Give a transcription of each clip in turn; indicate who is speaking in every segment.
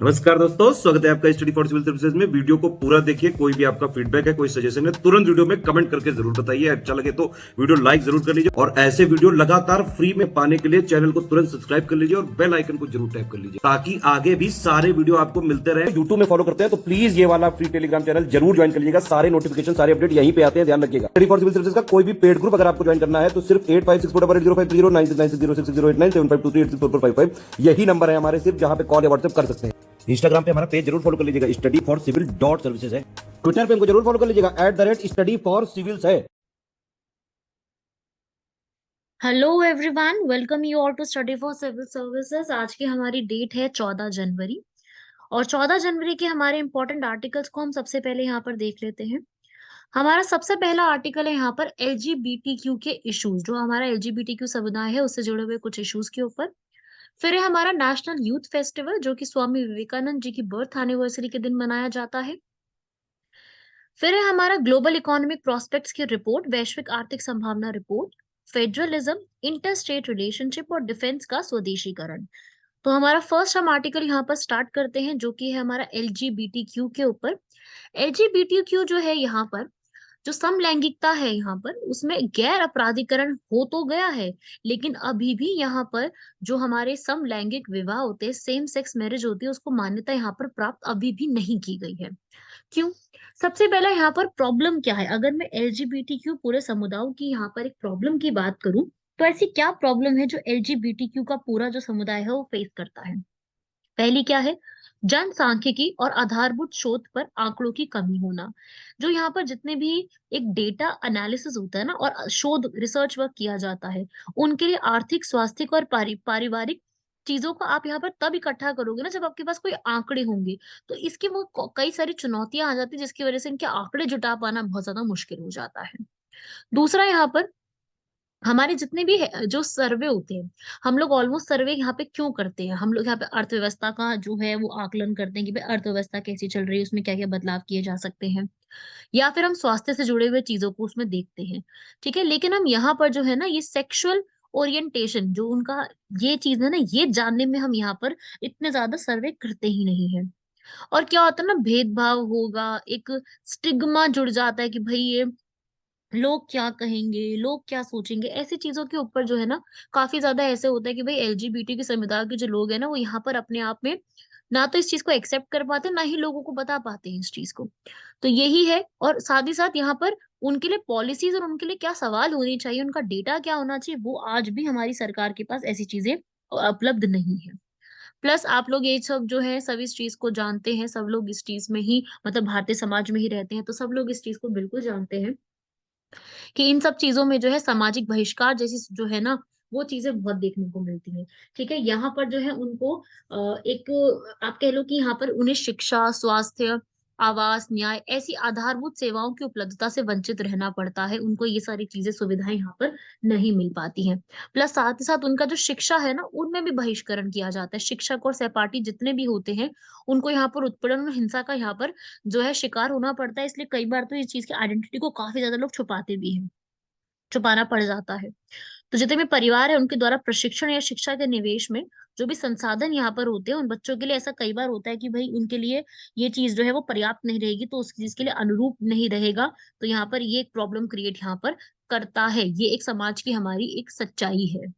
Speaker 1: नमस्कार दोस्तों, स्वागत है आपका स्टडी फॉर सिविल सर्विसेज में। वीडियो को पूरा देखिए। कोई भी आपका फीडबैक है, कोई सजेशन है, तुरंत वीडियो में कमेंट करके जरूर बताइए। अच्छा लगे तो वीडियो लाइक जरूर कर लीजिए और ऐसे वीडियो लगातार फ्री में पाने के लिए चैनल को तुरंत सब्सक्राइब कर लीजिए और बेल आइकन को जरूर टैप कर लीजिए ताकि आगे भी सारे वीडियो आपको मिलते रहे। यूट्यूब में फॉलो करते हैं तो प्लीज ये वाला फ्री टेलीग्राम चैनल जरूर ज्वाइन कर लीजिएगा। सारे नोटिफिकेशन, सारे अपडेट यहीं पे आते हैं, ध्यान रखिएगा। स्टडी फॉर सिविल सर्विसेज का कोई भी पेड ग्रुप अगर आपको ज्वाइन करना है तो सिर्फ 85648053096960897606086445 यही नंबर है हमारे, सिर्फ जहां पे कॉल या व्हाट्सएप कर सकते हैं। इंस्टाग्राम पे हमारा पेज जरूर फॉलो कर लीजिएगा, study for civil dot services है। ट्विटर पे हमको जरूर फॉलो कर लीजिएगा, @स्टडी फॉर सिविल्स है।
Speaker 2: Hello everyone, welcome you all to study for civil services. आज की हमारी डेट है 14 जनवरी और 14 जनवरी के हमारे इंपॉर्टेंट आर्टिकल्स को हम सबसे पहले यहाँ पर देख लेते हैं। हमारा सबसे पहला आर्टिकल है यहाँ पर एलजीबीटीक्यू के इश्यूज, जो हमारा एलजीबीटीक्यू समुदाय है उससे जुड़े हुए कुछ इश्यूज के ऊपर। फिर है हमारा नेशनल यूथ फेस्टिवल, जो कि स्वामी विवेकानंद जी की बर्थ एनिवर्सरी के दिन मनाया जाता है। फिर है हमारा ग्लोबल इकोनॉमिक प्रोस्पेक्ट्स की रिपोर्ट, वैश्विक आर्थिक संभावना report, federalism, inter state relationship और डिफेंस का स्वदेशीकरण। तो हमारा फर्स्ट हम आर्टिकल यहाँ पर स्टार्ट करते हैं, जो कि है हमारा एलजीबीटीक्यू के ऊपर। एलजीबीटीक्यू जो है यहाँ पर, जो समलैंगिकता है यहाँ पर, उसमें गैर अपराधीकरण हो तो गया है, लेकिन अभी भी यहाँ पर जो हमारे समलैंगिक विवाह होते हैं, सेम सेक्स मैरिज होती है, उसको मान्यता यहाँ पर प्राप्त अभी भी नहीं की गई है। क्यों? सबसे पहला यहाँ पर प्रॉब्लम क्या है? अगर मैं एलजीबीटीक्यू पूरे समुदाय की यहाँ पर एक प्रॉब्लम की बात करूं, तो ऐसी क्या प्रॉब्लम है जो एलजीबीटीक्यू का पूरा जो समुदाय है वो फेस करता है? पहली क्या है? जनसांख्यिकी और आधारभूत शोध पर आंकड़ों की कमी होना। जो यहाँ पर जितने भी एक डेटा एनालिसिस होता है ना, और शोध रिसर्च वर्क किया जाता है, उनके लिए आर्थिक, स्वास्थ्य और पारिवारिक चीजों को आप यहाँ पर तब इकट्ठा करोगे ना जब आपके पास कोई आंकड़े होंगे। तो इसकी वो कई सारी चुनौतियां आ जाती है, जिसकी वजह से इनके आंकड़े जुटा पाना बहुत ज्यादा मुश्किल हो जाता है। दूसरा यहाँ पर, हमारे जितने भी जो सर्वे होते हैं, हम लोग ऑलमोस्ट सर्वे यहाँ पे क्यों करते हैं? हम लोग यहाँ पे अर्थव्यवस्था का जो है वो आकलन करते हैं कि भाई अर्थव्यवस्था कैसी चल रही है, उसमें क्या क्या बदलाव किए जा सकते हैं, या फिर हम स्वास्थ्य से जुड़े हुए चीजों को उसमें देखते हैं। ठीक है, लेकिन हम यहाँ पर जो है ना, ये सेक्सुअल ओरिएंटेशन जो उनका ये चीज है ना, ये जानने में हम यहाँ पर इतने ज्यादा सर्वे करते ही नहीं है। और क्या होता है ना, भेदभाव होगा, एक स्टिग्मा जुड़ जाता है कि भाई ये लोग क्या कहेंगे, लोग क्या सोचेंगे, ऐसी चीजों के ऊपर जो है ना, काफी ज्यादा ऐसे होता है कि भाई एलजीबीटी के समुदाय के जो लोग हैं ना, वो यहाँ पर अपने आप में ना तो इस चीज को एक्सेप्ट कर पाते, ना ही लोगों को बता पाते हैं इस चीज को। तो यही है। और साथ ही साथ यहाँ पर उनके लिए पॉलिसीज और उनके लिए क्या सवाल होनी चाहिए, उनका डेटा क्या होना चाहिए, वो आज भी हमारी सरकार के पास ऐसी चीजें उपलब्ध नहीं है। प्लस आप लोग ये सब जो है सब इस चीज को जानते हैं, सब लोग इस चीज में ही मतलब भारतीय समाज में ही रहते हैं, तो सब लोग इस चीज को बिल्कुल जानते हैं कि इन सब चीजों में जो है सामाजिक बहिष्कार जैसी जो है ना, वो चीजें बहुत देखने को मिलती हैं। ठीक है, यहाँ पर जो है उनको एक आप कह लो कि यहाँ पर उन्हें शिक्षा, स्वास्थ्य, आवास, न्याय, ऐसी आधारभूत सेवाओं की उपलब्धता से वंचित रहना पड़ता है। उनको ये सारी चीजें, सुविधाएं यहाँ पर नहीं मिल पाती हैं। प्लस साथ ही साथ उनका जो शिक्षा है ना, उनमें भी बहिष्करण किया जाता है। शिक्षक और सहपाठी जितने भी होते हैं, उनको यहाँ पर उत्पीड़न और हिंसा का यहाँ पर जो है शिकार होना पड़ता है। इसलिए कई बार तो इस चीज की आइडेंटिटी को काफी ज्यादा लोग छुपाते भी हैं, छुपाना पड़ जाता है। तो जितने भी परिवार है, उनके द्वारा प्रशिक्षण या शिक्षा के निवेश में जो भी संसाधन यहाँ पर होते हैं, उन बच्चों के लिए ऐसा कई बार होता है कि भाई उनके लिए ये चीज जो है वो पर्याप्त नहीं रहेगी, तो उस चीज के लिए अनुरूप नहीं रहेगा। तो यहाँ पर ये एक प्रॉब्लम क्रिएट यहाँ पर करता है। ये एक समाज की हमारी एक सच्चाई है।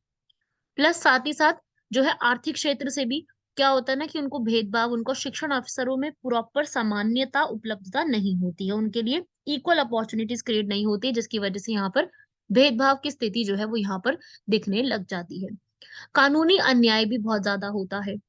Speaker 2: प्लस साथ ही साथ जो है आर्थिक क्षेत्र से भी क्या होता है ना, कि उनको भेदभाव, उनको शिक्षण अवसरों में प्रॉपर सामान्यता उपलब्धता नहीं होती है, उनके लिए इक्वल अपॉर्चुनिटीज क्रिएट नहीं होती है, जिसकी वजह से यहाँ पर भेदभाव की स्थिति जो है वो यहाँ पर दिखने लग जाती है। कानूनी अन्याय भी बहुत ज्यादा होता है।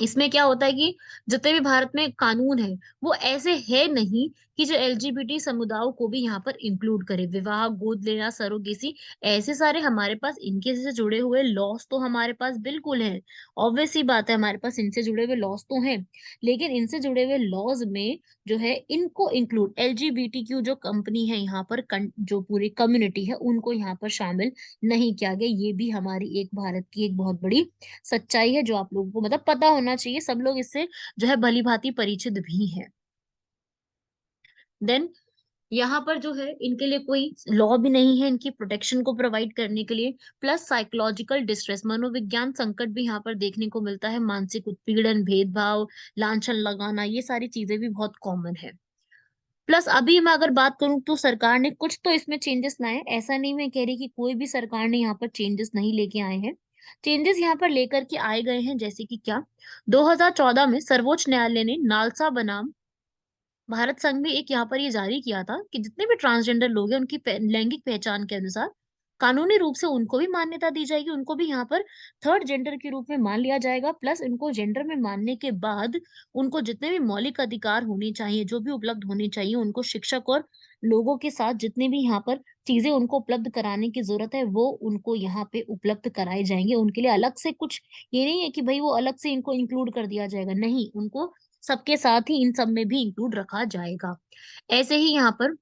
Speaker 2: इसमें क्या होता है कि जितने भी भारत में कानून है, वो ऐसे है नहीं कि जो एलजीबीटी समुदायों को भी यहाँ पर इंक्लूड करे। विवाह, गोद लेना, सरोगेसी, ऐसे सारे हमारे पास इनके से जुड़े हुए लॉस तो हमारे पास बिल्कुल है। ऑब्वियस सी बात है, हमारे पास इनसे जुड़े हुए लॉस तो हैं, लेकिन इनसे जुड़े हुए लॉज में जो है इनको इंक्लूड, एलजीबीटीक्यू जो कंपनी है यहाँ पर, जो पूरी कम्युनिटी है, उनको यहाँ पर शामिल नहीं किया गया। ये भी हमारी एक भारत की एक बहुत बड़ी सच्चाई है, जो आप लोगों को मतलब पता होना चाहिए। सब लोग इससे जो है भली भांति परिचित भी हैं। देन यहाँ पर जो है इनके लिए कोई लॉ भी नहीं है इनकी प्रोटेक्शन को प्रोवाइड करने के लिए। प्लस साइकोलॉजिकल डिस्ट्रेस, मनोविज्ञान संकट भी यहाँ पर देखने को मिलता है। मानसिक उत्पीड़न, भेदभाव, लांछन लगाना, ये सारी चीजें भी बहुत कॉमन है। प्लस अभी मैं अगर बात करूं तो सरकार ने कुछ तो इसमें चेंजेस लाए हैं। ऐसा नहीं मैं कह रही कि कोई भी सरकार ने यहाँ पर चेंजेस नहीं लेके आए हैं। चेंजेस यहाँ पर लेकर के आए गए हैं, जैसे कि क्या, 2014 में सर्वोच्च न्यायालय ने नालसा बनाम भारत संघ में एक यहाँ पर ये जारी किया था कि जितने भी ट्रांसजेंडर लोग हैं उनकी लैंगिक पहचान के अनुसार कानूनी रूप से उनको भी मान्यता दी जाएगी, उनको भी यहाँ पर थर्ड जेंडर के रूप में मान लिया जाएगा। प्लस इनको जेंडर में मानने के बाद उनको जितने भी मौलिक अधिकार होने चाहिए, जो भी उपलब्ध होने चाहिए, उनको शिक्षक और लोगों के साथ जितने भी यहाँ पर चीजें उनको उपलब्ध कराने की जरूरत है वो उनको यहाँ पे उपलब्ध कराए जाएंगे। उनके लिए अलग से कुछ ये नहीं है कि भाई वो अलग से इनको इंक्लूड कर दिया जाएगा, नहीं, उनको सबके साथ ही इन सब में भी इंक्लूड रखा जाएगा। ऐसे ही यहाँ पर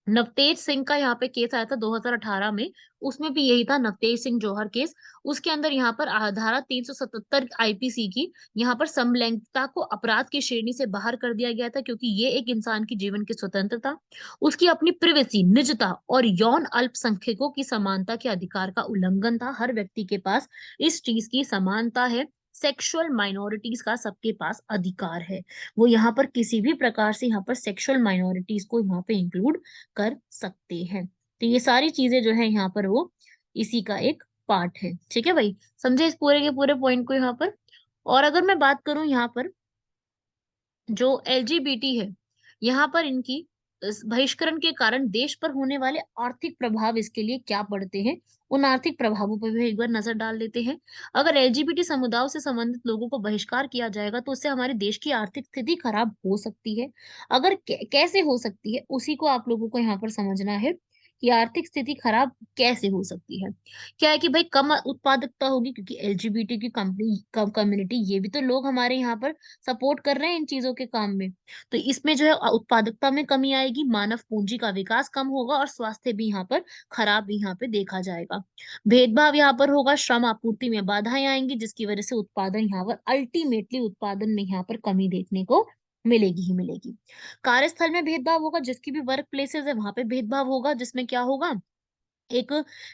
Speaker 2: नवतेज सिंह का यहाँ पे केस आया था 2018 में, उसमें भी यही था, नवतेज सिंह जौहर केस। उसके अंदर यहाँ पर धारा 377 आईपीसी की यहाँ पर समलैंगिकता को अपराध की श्रेणी से बाहर कर दिया गया था, क्योंकि ये एक इंसान की जीवन की स्वतंत्रता, उसकी अपनी प्रिवेसी, निजता और यौन अल्पसंख्यकों की समानता के अधिकार का उल्लंघन था। हर व्यक्ति के पास इस चीज की समानता है। सेक्सुअल माइनॉरिटीज का सबके पास अधिकार है। वो यहाँ पर किसी भी प्रकार से यहाँ पर सेक्सुअल माइनॉरिटीज को यहाँ पे इंक्लूड कर सकते हैं। तो ये सारी चीजें जो है यहाँ पर वो इसी का एक पार्ट है। ठीक है भाई, समझे इस पूरे के पूरे पॉइंट को यहाँ पर। और अगर मैं बात करूं यहाँ पर जो एलजीबीटी है, यहाँ पर इनकी इस बहिष्करण के कारण देश पर होने वाले आर्थिक प्रभाव इसके लिए क्या पड़ते हैं, उन आर्थिक प्रभावों पर भी एक बार नजर डाल लेते हैं। अगर एलजीबीटी समुदायों से संबंधित लोगों को बहिष्कार किया जाएगा तो उससे हमारे देश की आर्थिक स्थिति खराब हो सकती है। अगर कैसे हो सकती है उसी को आप लोगों को यहाँ पर समझना है कि आर्थिक स्थिति खराब कैसे हो सकती है। क्या है कि भाई कम उत्पादकता होगी, क्योंकि एलजीबीटी की कंपनी कम्युनिटी, ये भी तो लोग हमारे यहाँ पर सपोर्ट कर रहे हैं इन चीजों के काम में। तो इसमें जो है उत्पादकता में कमी आएगी, मानव पूंजी का विकास कम होगा और स्वास्थ्य भी यहाँ पर खराब भी यहाँ पे देखा जाएगा। भेदभाव यहाँ पर होगा, श्रम आपूर्ति में बाधाएं आएंगी, जिसकी वजह से उत्पादन यहाँ पर अल्टीमेटली उत्पादन में यहाँ पर कमी देखने को मिलेगी ही मिलेगी। कार्यस्थल में भेदभाव होगा, जिसकी भी वर्क प्लेसेस है वहां पे भेदभाव होगा, जिसमें क्या होगा, एक,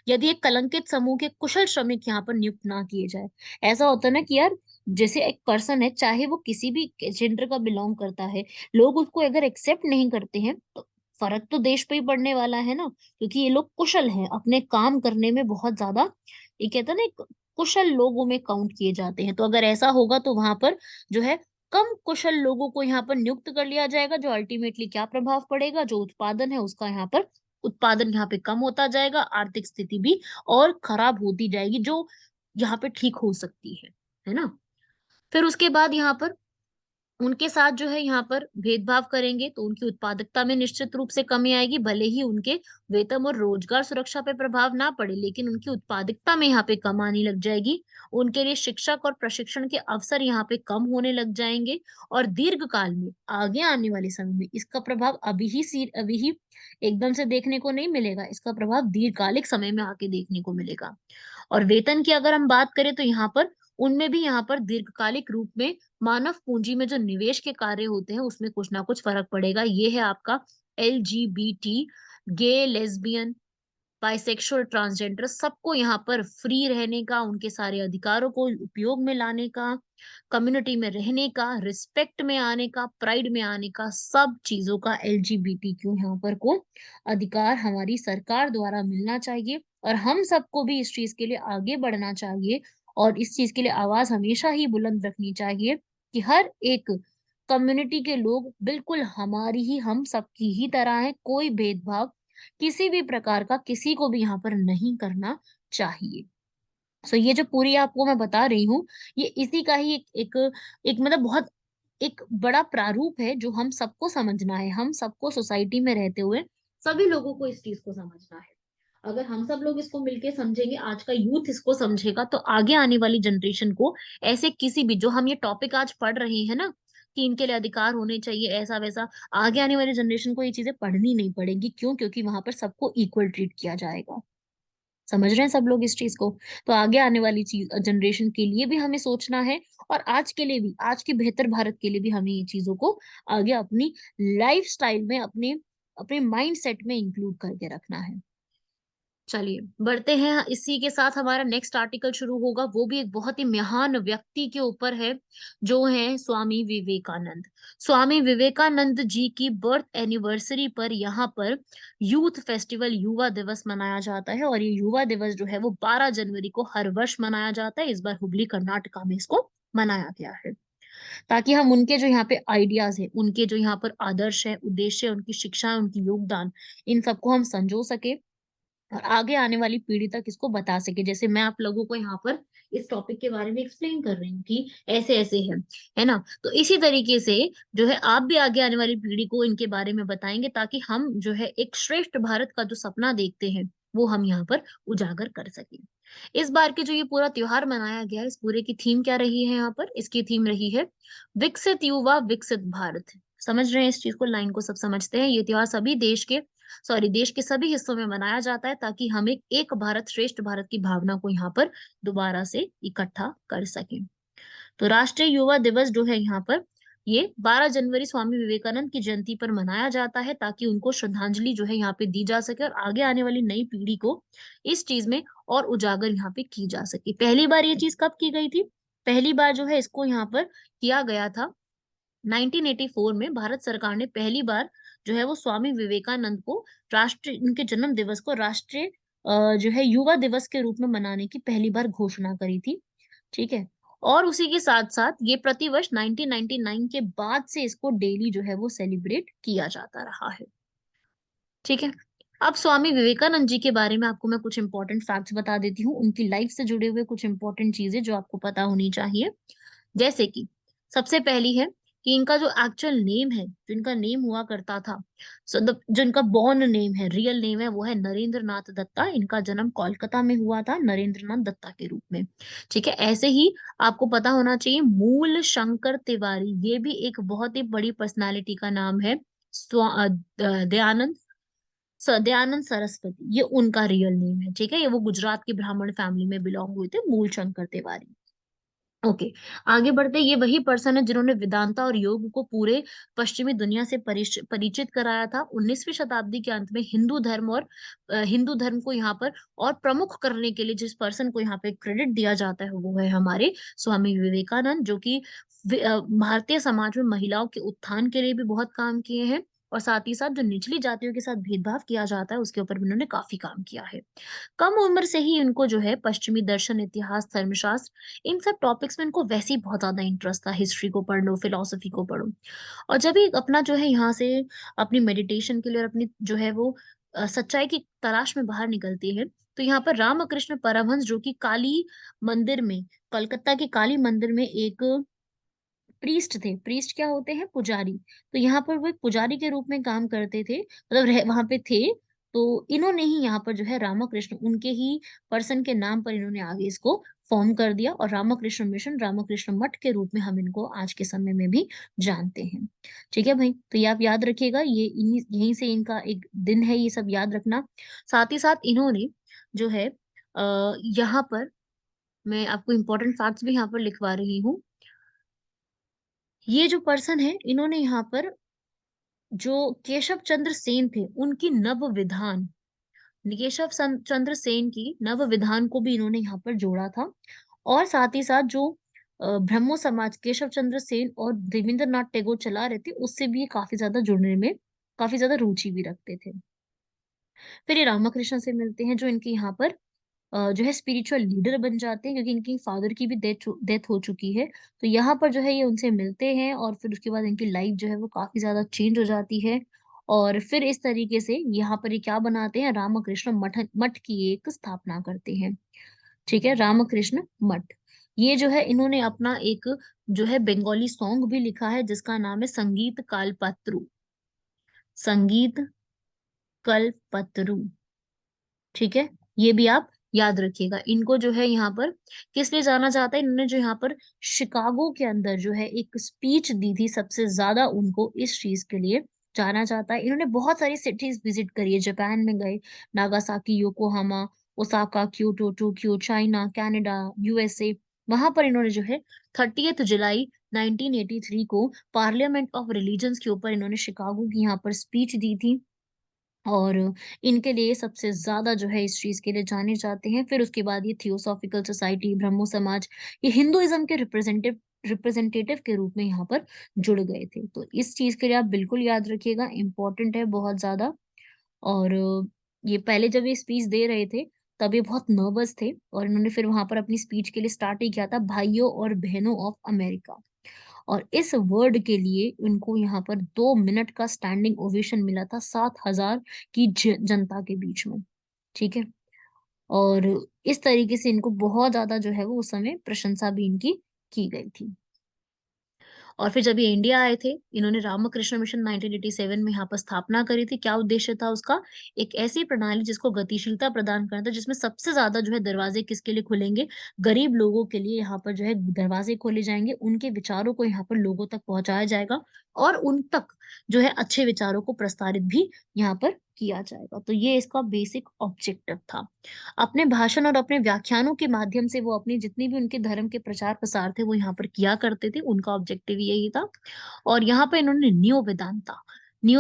Speaker 2: यदि एक कलंकित समूह के कुशल श्रमिक यहाँ पर नियुक्त ना किए जाए। ऐसा होता है ना कि यार, जैसे एक पर्सन है, चाहे वो किसी भी जेंडर का बिलोंग करता है, लोग उसको अगर एक्सेप्ट नहीं करते हैं तो फर्क तो देश पे ही पड़ने वाला है ना, क्योंकि ये लोग कुशल हैं अपने काम करने में बहुत ज्यादा, ये कहते हैं ना, एक कुशल लोगों में काउंट किए जाते हैं। तो अगर ऐसा होगा तो वहां पर जो है कम कुशल लोगों को यहाँ पर नियुक्त कर लिया जाएगा, जो अल्टीमेटली क्या प्रभाव पड़ेगा, जो उत्पादन है उसका यहाँ पर उत्पादन यहाँ पे कम होता जाएगा, आर्थिक स्थिति भी और खराब होती जाएगी, जो यहाँ पे ठीक हो सकती है ना। फिर उसके बाद यहाँ पर उनके साथ जो है यहाँ पर भेदभाव करेंगे तो उनकी उत्पादकता में निश्चित रूप से कमी आएगी, भले ही उनके वेतन और रोजगार सुरक्षा पे प्रभाव ना पड़े, लेकिन उनकी उत्पादकता में यहाँ पे कम आने लग जाएगी। उनके लिए शिक्षक और प्रशिक्षण के अवसर यहाँ पे कम होने लग जाएंगे, और दीर्घ काल में आगे आने वाले समय में इसका प्रभाव अभी ही एकदम से देखने को नहीं मिलेगा, इसका प्रभाव दीर्घकालिक समय में आके देखने को मिलेगा। और वेतन की अगर हम बात करें तो यहाँ पर उनमें भी यहाँ पर दीर्घकालिक रूप में मानव पूंजी में जो निवेश के कार्य होते हैं उसमें कुछ ना कुछ फर्क पड़ेगा। ये है आपका एलजीबीटी, गे, लेस्बियन, बाइसेक्सुअल, ट्रांसजेंडर, सबको यहाँ पर फ्री रहने का, उनके सारे अधिकारों को उपयोग में लाने का, कम्युनिटी में रहने का, रिस्पेक्ट में आने का, प्राइड में आने का, सब चीजों का एलजीबीटी क्यों यहाँ पर को अधिकार हमारी सरकार द्वारा मिलना चाहिए। और हम सबको भी इस चीज के लिए आगे बढ़ना चाहिए, और इस चीज के लिए आवाज हमेशा ही बुलंद रखनी चाहिए कि हर एक कम्युनिटी के लोग बिल्कुल हमारी ही, हम सबकी ही तरह है, कोई भेदभाव किसी भी प्रकार का किसी को भी यहाँ पर नहीं करना चाहिए। सो ये जो पूरी आपको मैं बता रही हूँ, ये इसी का ही एक मतलब बहुत एक बड़ा प्रारूप है, जो हम सबको समझना है, हम सबको सोसाइटी में रहते हुए सभी लोगों को इस चीज को समझना है। अगर हम सब लोग इसको मिलके समझेंगे, आज का यूथ इसको समझेगा, तो आगे आने वाली जनरेशन को ऐसे किसी भी, जो हम ये टॉपिक आज पढ़ रहे हैं ना कि इनके लिए अधिकार होने चाहिए ऐसा वैसा, आगे आने वाली जनरेशन को ये चीजें पढ़नी नहीं पड़ेगी। क्यों? क्योंकि वहां पर सबको इक्वल ट्रीट किया जाएगा। समझ रहे हैं सब लोग इस चीज को? तो आगे आने वाली चीज जनरेशन के लिए भी हमें सोचना है, और आज के लिए भी, आज के बेहतर भारत के लिए भी हमें ये चीजों को आगे अपनी लाइफ स्टाइल में, अपने अपने माइंड सेट में इंक्लूड करके रखना है। चलिए बढ़ते हैं, इसी के साथ हमारा नेक्स्ट आर्टिकल शुरू होगा, वो भी एक बहुत ही महान व्यक्ति के ऊपर है, जो है स्वामी विवेकानंद। स्वामी विवेकानंद जी की बर्थ एनिवर्सरी पर यहाँ पर यूथ फेस्टिवल, युवा दिवस मनाया जाता है। और ये युवा दिवस जो है वो 12 जनवरी को हर वर्ष मनाया जाता है। इस बार हुबली कर्नाटका में इसको मनाया गया है, ताकि हम उनके जो यहाँ पे आइडियाज है, उनके जो यहाँ पर आदर्श है, उद्देश्य है, उनकी शिक्षा, उनकी योगदान, इन सबको हम संजो सके और आगे आने वाली पीढ़ी तक इसको बता सके। जैसे मैं आप लोगों को यहाँ पर इस टॉपिक के बारे में एक्सप्लेन कर रही हूँ कि ऐसे ऐसे है ना। तो इसी तरीके से जो है आप भी आगे आने वाली पीढ़ी को इनके बारे में बताएंगे, ताकि हम जो है एक श्रेष्ठ भारत का जो सपना देखते हैं वो हम यहाँ पर उजागर कर सके। इस बार के जो ये पूरा त्योहार मनाया गया है, इस पूरे की थीम क्या रही है यहाँ पर? इसकी थीम रही है विकसित युवा विकसित भारत। समझ रहे हैं इस चीज को, लाइन को सब समझते हैं। ये त्योहार सभी देश के सभी हिस्सों में मनाया जाता है, ताकि हम एक भारत श्रेष्ठ भारत की भावना को यहाँ पर दोबारा से इकट्ठा कर सकें। तो राष्ट्रीय युवा दिवस जो है यहाँ पर, ये 12 जनवरी स्वामी विवेकानंद की जयंती पर मनाया जाता है, ताकि उनको श्रद्धांजलि जो है यहाँ पे दी जा सके और आगे आने वाली नई पीढ़ी को इस चीज में और उजागर यहाँ पे की जा सके। पहली बार ये चीज कब की गई थी? पहली बार जो है इसको यहाँ पर किया गया था 1984 में। भारत सरकार ने पहली बार जो है वो स्वामी विवेकानंद को राष्ट्रीय, उनके जन्म दिवस को राष्ट्रीय जो है युवा दिवस के रूप में मनाने की पहली बार घोषणा करी थी। ठीक है। और उसी के साथ साथ ये प्रतिवर्ष 1999 के बाद से इसको डेली जो है वो सेलिब्रेट किया जाता रहा है। ठीक है। अब स्वामी विवेकानंद जी के बारे में आपको मैं कुछ इंपॉर्टेंट फैक्ट्स बता देती हूँ, उनकी लाइफ से जुड़े हुए कुछ इंपॉर्टेंट चीजें जो आपको पता होनी चाहिए। जैसे कि सबसे पहली है कि इनका जो एक्चुअल नेम है, जो इनका नेम हुआ करता था, जो इनका बॉर्न नेम है, रियल नेम है, वो है नरेंद्र नाथ दत्ता। इनका जन्म कोलकाता में हुआ था नरेंद्र नाथ दत्ता के रूप में। ठीक है। ऐसे ही आपको पता होना चाहिए मूल शंकर तिवारी, ये भी एक बहुत ही बड़ी पर्सनालिटी का नाम है। दयानंद दयानंद सरस्वती, ये उनका रियल नेम है। ठीक है। ये वो गुजरात की ब्राह्मण फैमिली में बिलोंग हुए थे, मूल शंकर तिवारी। ओके। आगे बढ़ते, ये वही पर्सन है जिन्होंने वेदांता और योग को पूरे पश्चिमी दुनिया से परिचित कराया था। 19वीं शताब्दी के अंत में हिंदू धर्म को यहाँ पर और प्रमुख करने के लिए जिस पर्सन को यहाँ पे क्रेडिट दिया जाता है वो है हमारे स्वामी विवेकानंद, जो कि भारतीय समाज में महिलाओं के उत्थान के लिए भी बहुत काम किए हैं। और साथ ही साथ जो निचली जातियों के साथ भेदभाव किया जाता है उसके ऊपर भी उन्होंने काफी काम किया है। कम उम्र से ही इनको जो है पश्चिमी दर्शन, इतिहास, धर्मशास्त्र, इन सब टॉपिक्स में इनको वैसे ही बहुत ज्यादा इंटरेस्ट था। हिस्ट्री को पढ़ लो, फिलोसफी को पढ़ो। और जब ये अपना जो है यहाँ से अपनी मेडिटेशन के लिए और अपनी जो है वो सच्चाई की तलाश में बाहर निकलती है, तो यहाँ पर रामकृष्ण परमहंस, जो कि काली मंदिर में, कलकत्ता के काली मंदिर में एक प्रीस्ट थे। प्रीस्ट क्या होते हैं? पुजारी। तो यहाँ पर वो एक पुजारी के रूप में काम करते थे, मतलब वहां पे थे। तो इन्होंने ही यहाँ पर जो है रामकृष्ण, उनके ही पर्सन के नाम पर इन्होंने आगे इसको फॉर्म कर दिया, और रामकृष्ण मिशन, रामकृष्ण मठ के रूप में हम इनको आज के समय में भी जानते हैं। ठीक है भाई, तो ये आप याद रखिएगा, ये यहीं से इनका एक दिन है, ये सब याद रखना। साथ ही साथ इन्होंने जो है यहाँ पर मैं आपको इम्पोर्टेंट फैक्ट्स भी यहाँ पर लिखवा रही हूँ। ये जो पर्सन है, इन्होंने यहाँ पर जो केशव चंद्र सेन थे, उनकी नव विधान, चंद्र सेन की नव विधान को भी इन्होंने यहाँ पर जोड़ा था। और साथ ही साथ जो ब्रह्मो समाज केशव चंद्र सेन और देवेंद्रनाथ टैगोर चला रहे थे, उससे भी ये काफी ज्यादा जुड़ने में काफी ज्यादा रुचि भी रखते थे। फिर ये रामकृष्ण से मिलते हैं, जो इनके यहाँ पर जो है स्पिरिचुअल लीडर बन जाते हैं, क्योंकि इनकी फादर की भी डेथ हो चुकी है। तो यहाँ पर जो है ये उनसे मिलते हैं, और फिर उसके बाद इनकी लाइफ जो है वो काफी ज्यादा चेंज हो जाती है। और फिर इस तरीके से यहाँ पर ये क्या बनाते हैं, रामकृष्ण मठ मठ की एक स्थापना करते हैं। ठीक है। रामकृष्ण मठ, ये जो है इन्होंने अपना एक जो है बंगाली सॉन्ग भी लिखा है, जिसका नाम है संगीत कालपत्रु। संगीत कल्पतरु। ठीक है। ये भी आप याद रखिएगा। इनको जो है यहाँ पर किस लिए जाना जाता है, इन्होंने जो यहाँ पर शिकागो के अंदर जो है एक स्पीच दी थी, सबसे ज्यादा उनको इस चीज के लिए जाना जाता है। इन्होंने बहुत सारी सिटीज विजिट करी है, जापान में गए, Nagasaki, Yokohama, Osaka, Kyoto, Tokyo, China, Canada, USA. वहां पर इन्होंने जो है 30 जुलाई 1983 को पार्लियामेंट ऑफ रिलीजन्स के ऊपर इन्होंने शिकागो की यहाँ पर स्पीच दी थी। और इनके लिए सबसे ज़्यादा जो है इस चीज़ के लिए जाने जाते हैं। फिर उसके बाद ये थियोसॉफिकल सोसाइटी, ब्रह्मो समाज, ये हिंदुइज़्म के रिप्रेजेंटेटिव के रूप में यहाँ पर जुड़ गए थे। तो इस चीज़ के लिए आप बिल्कुल याद रखिएगा, इम्पोर्टेंट है बहुत ज़्यादा। और ये पहले जब ये स्पीच दे रहे थे, तब ये बहुत नर्वस थे और इन्होंने फिर वहाँ पर अपनी स्पीच के लिए स्टार्ट ही किया था, भाइयों और बहनों ऑफ अमेरिका। और इस वर्ड के लिए उनको यहाँ पर 2 मिनट का स्टैंडिंग ओवेशन मिला था 7,000 की जनता के बीच में, ठीक है? और इस तरीके से इनको बहुत ज़्यादा जो है वो उस समय प्रशंसा भी इनकी की गई थी। और फिर जब ये इंडिया आए थे, इन्होंने रामकृष्ण मिशन 1987 में यहाँ पर स्थापना करी थी। क्या उद्देश्य था उसका? एक ऐसी प्रणाली जिसको गतिशीलता प्रदान करना था, जिसमें सबसे ज़्यादा जो है दरवाज़े किसके लिए खुलेंगे? गरीब लोगों के लिए यहाँ पर जो है दरवाज़े खोले जाएँगे, उनके विचारों को यहाँ पर लोगों तक पहुँचाया जाएगा और उन तक जो है अच्छे विचारों को प्रसारित भी यहाँ पर किया जाएगा। तो ये इसका बेसिक ऑब्जेक्टिव था। अपने भाषण और अपने व्याख्यानों के माध्यम से वो अपनी जितनी भी उनके धर्म के प्रचार-प्रसार थे, वो यहाँ पर किया करते थे, उनका ऑब्जेक्टिव यही था। और यहाँ पे इन्होंने न्यू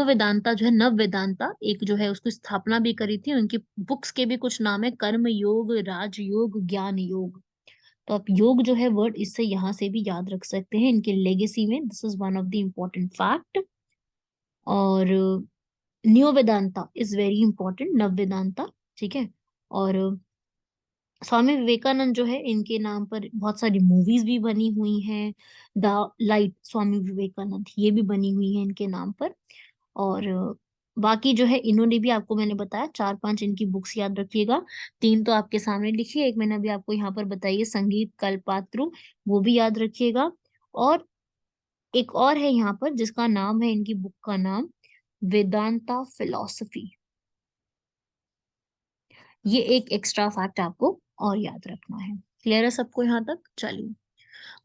Speaker 2: वेदांता जो है नव वेदांता एक जो है उसकी स्थापना भी करी थी। उनकी बुक्स के भी कुछ नाम है कर्म योग, राजयोग, ज्ञान योग। तो आप योग जो है वर्ड इससे यहाँ से भी याद रख सकते हैं इनके लेगेसी में। This is one of the important fact. और new Vedanta is very important, नव वेदांता, ठीक है? और स्वामी विवेकानंद जो है इनके नाम पर बहुत सारी मूवीज भी बनी हुई हैं। द लाइट स्वामी विवेकानंद ये भी बनी हुई है इनके नाम पर। और बाकी जो है इन्होंने भी आपको मैंने बताया 4-5 इनकी बुक्स याद रखिएगा। 3 तो आपके सामने लिखी है, एक मैंने अभी आपको यहाँ पर बताई है संगीत कल्पात्रु, वो भी याद रखिएगा। और एक और है यहाँ पर जिसका नाम है इनकी बुक का नाम वेदांता फिलॉसफी। ये एक एक्स्ट्रा फैक्ट आपको और याद रखना है। क्लियर है सबको यहाँ तक? चलिए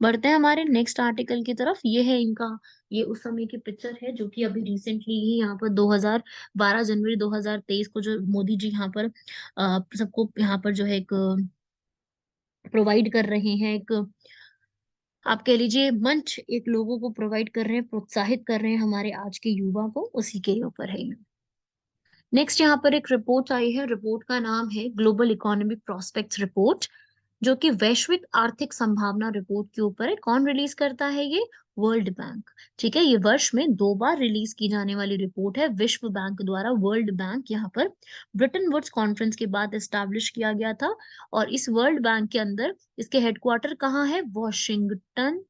Speaker 2: बढ़ते हैं हमारे नेक्स्ट आर्टिकल की तरफ। ये है इनका, ये उस समय की पिक्चर है जो कि अभी रिसेंटली ही यहाँ पर 2012 जनवरी 2023 को जो मोदी जी यहाँ पर सबको यहाँ पर जो है एक प्रोवाइड कर रहे हैं, एक आप कह लीजिए मंच एक लोगों को प्रोवाइड कर रहे हैं, प्रोत्साहित कर रहे हैं हमारे आज के युवा को, उसी के ऊपर है ये। नेक्स्ट यहाँ पर एक रिपोर्ट आई है, रिपोर्ट का नाम है ग्लोबल इकोनॉमिक प्रोस्पेक्ट्स रिपोर्ट, जो कि वैश्विक आर्थिक संभावना रिपोर्ट के ऊपर है। कौन रिलीज करता है ये? वर्ल्ड बैंक, ठीक है? ये वर्ष में 2 बार रिलीज की जाने वाली रिपोर्ट है विश्व बैंक द्वारा। वर्ल्ड बैंक यहाँ पर ब्रिटेन वुड्स कॉन्फ्रेंस के बाद एस्टैब्लिश किया गया था। और इस वर्ल्ड बैंक के अंदर इसके हेडक्वार्टर कहाँ है? Washington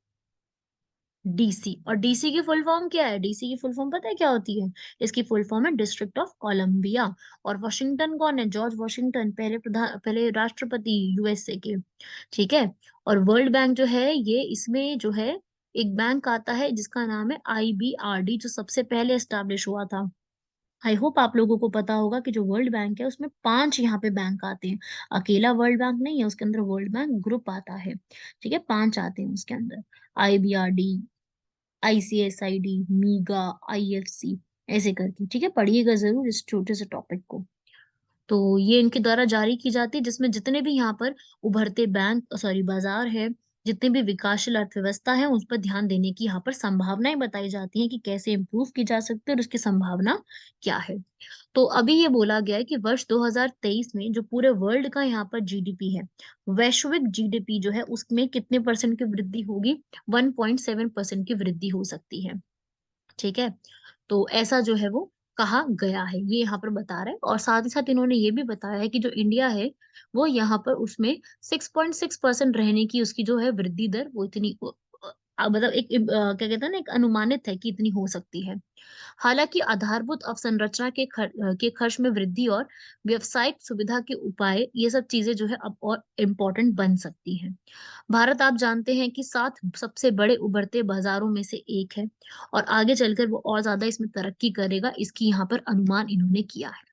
Speaker 2: DC. और डीसी की फुल फॉर्म क्या है? डीसी की फुल फॉर्म पता है क्या होती है? इसकी फुल फॉर्म है डिस्ट्रिक्ट ऑफ कोलंबिया। और वॉशिंगटन कौन है? जॉर्ज वॉशिंगटन, पहले राष्ट्रपति यूएसए के, ठीक है? और वर्ल्ड बैंक जो है ये इसमें जो है एक बैंक आता है जिसका नाम है आईबीआरडी, जो सबसे पहले एस्टैब्लिश हुआ था। आई होप आप लोगों को पता होगा कि जो वर्ल्ड बैंक है उसमें 5 यहाँ पे बैंक आते हैं। अकेला वर्ल्ड बैंक नहीं है, उसके अंदर वर्ल्ड बैंक ग्रुप आता है, ठीक है? 5 आते हैं उसके अंदर, आईबीआरडी, आईसीएसआईडी, मीगा, आईएफसी, ऐसे करके, ठीक है? पढ़िएगा जरूर इस छोटे से टॉपिक को। तो ये इनके द्वारा जारी की जाती है, जिसमें जितने भी यहाँ पर उभरते बैंक सॉरी बाजार है, जितने भी विकासशील अर्थव्यवस्था है, उस पर ध्यान देने की यहाँ पर संभावनाएं बताई जाती हैं कि कैसे इम्प्रूव की जा सकती है और उसकी संभावना क्या है। तो अभी ये बोला गया है कि वर्ष 2023 में जो पूरे वर्ल्ड का यहाँ पर जीडीपी है, वैश्विक जीडीपी जो है उसमें कितने परसेंट की वृद्धि होगी? 1.7% की वृद्धि हो सकती है, ठीक है? तो ऐसा जो है वो कहा गया है, ये यहाँ पर बता रहा है। और साथ ही साथ इन्होंने ये भी बताया है कि जो इंडिया है वो यहाँ पर उसमें 6.6% रहने की उसकी जो है वृद्धि दर वो इतनी मतलब एक क्या कहते हैं ना, एक अनुमानित है कि इतनी हो सकती है। हालांकि आधारभूत अवसंरचना के खर्च में वृद्धि और व्यवसायिक सुविधा के उपाय, ये सब चीजें जो है अब और इम्पोर्टेंट बन सकती हैं। भारत आप जानते हैं कि 7 सबसे बड़े उभरते बाजारों में से एक है और आगे चलकर वो और ज्यादा इसमें तरक्की करेगा, इसकी यहाँ पर अनुमान इन्होंने किया है।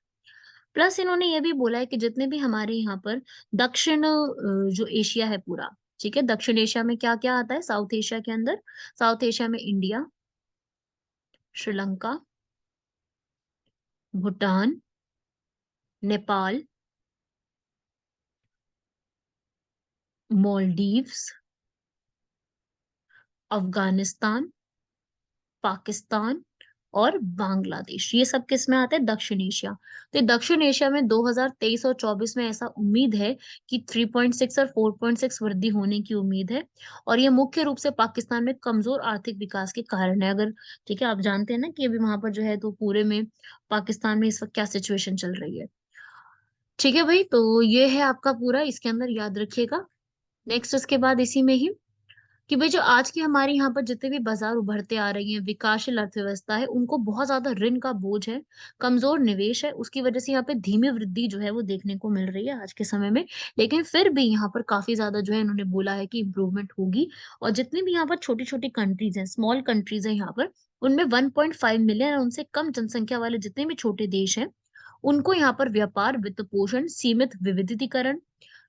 Speaker 2: प्लस इन्होंने ये भी बोला है कि जितने भी हमारे यहाँ पर दक्षिण जो एशिया है पूरा, ठीक है? दक्षिण एशिया में क्या क्या आता है? साउथ एशिया के अंदर, साउथ एशिया में इंडिया, श्रीलंका, भूटान, नेपाल, मालदीव्स, अफगानिस्तान, पाकिस्तान, और बांग्लादेश। ये सब किस में आते हैं? दक्षिण एशिया। तो ये दक्षिण एशिया में 2023 और 24 में ऐसा उम्मीद है कि 3.6 और 4.6 वृद्धि होने की उम्मीद है। और ये मुख्य रूप से पाकिस्तान में कमजोर आर्थिक विकास के कारण है। अगर ठीक है, आप जानते हैं ना कि अभी वहां पर जो है तो पूरे में पाकिस्तान में इस वक्त क्या सिचुएशन चल रही है। ठीक है भाई, तो ये है आपका पूरा, इसके अंदर याद रखिएगा। नेक्स्ट इसके बाद इसी में ही कि भाई जो आज की हमारे यहाँ पर जितने भी बाजार उभरते आ रही हैं, विकासशील अर्थव्यवस्था है, उनको बहुत ज्यादा ऋण का बोझ है, कमजोर निवेश है, उसकी वजह से यहाँ पे धीमी वृद्धि जो है वो देखने को मिल रही है आज के समय में। लेकिन फिर भी यहाँ पर काफी ज्यादा जो है इन्होंने बोला है कि इम्प्रूवमेंट होगी। और जितनी भी यहाँ पर छोटी छोटी कंट्रीज हैं, स्मॉल कंट्रीज हैं यहाँ पर, उनमें 1.5 मिलियन और उनसे कम जनसंख्या वाले जितने भी छोटे देश हैं, उनको यहाँ पर व्यापार, वित्त पोषण, सीमित विविधीकरण,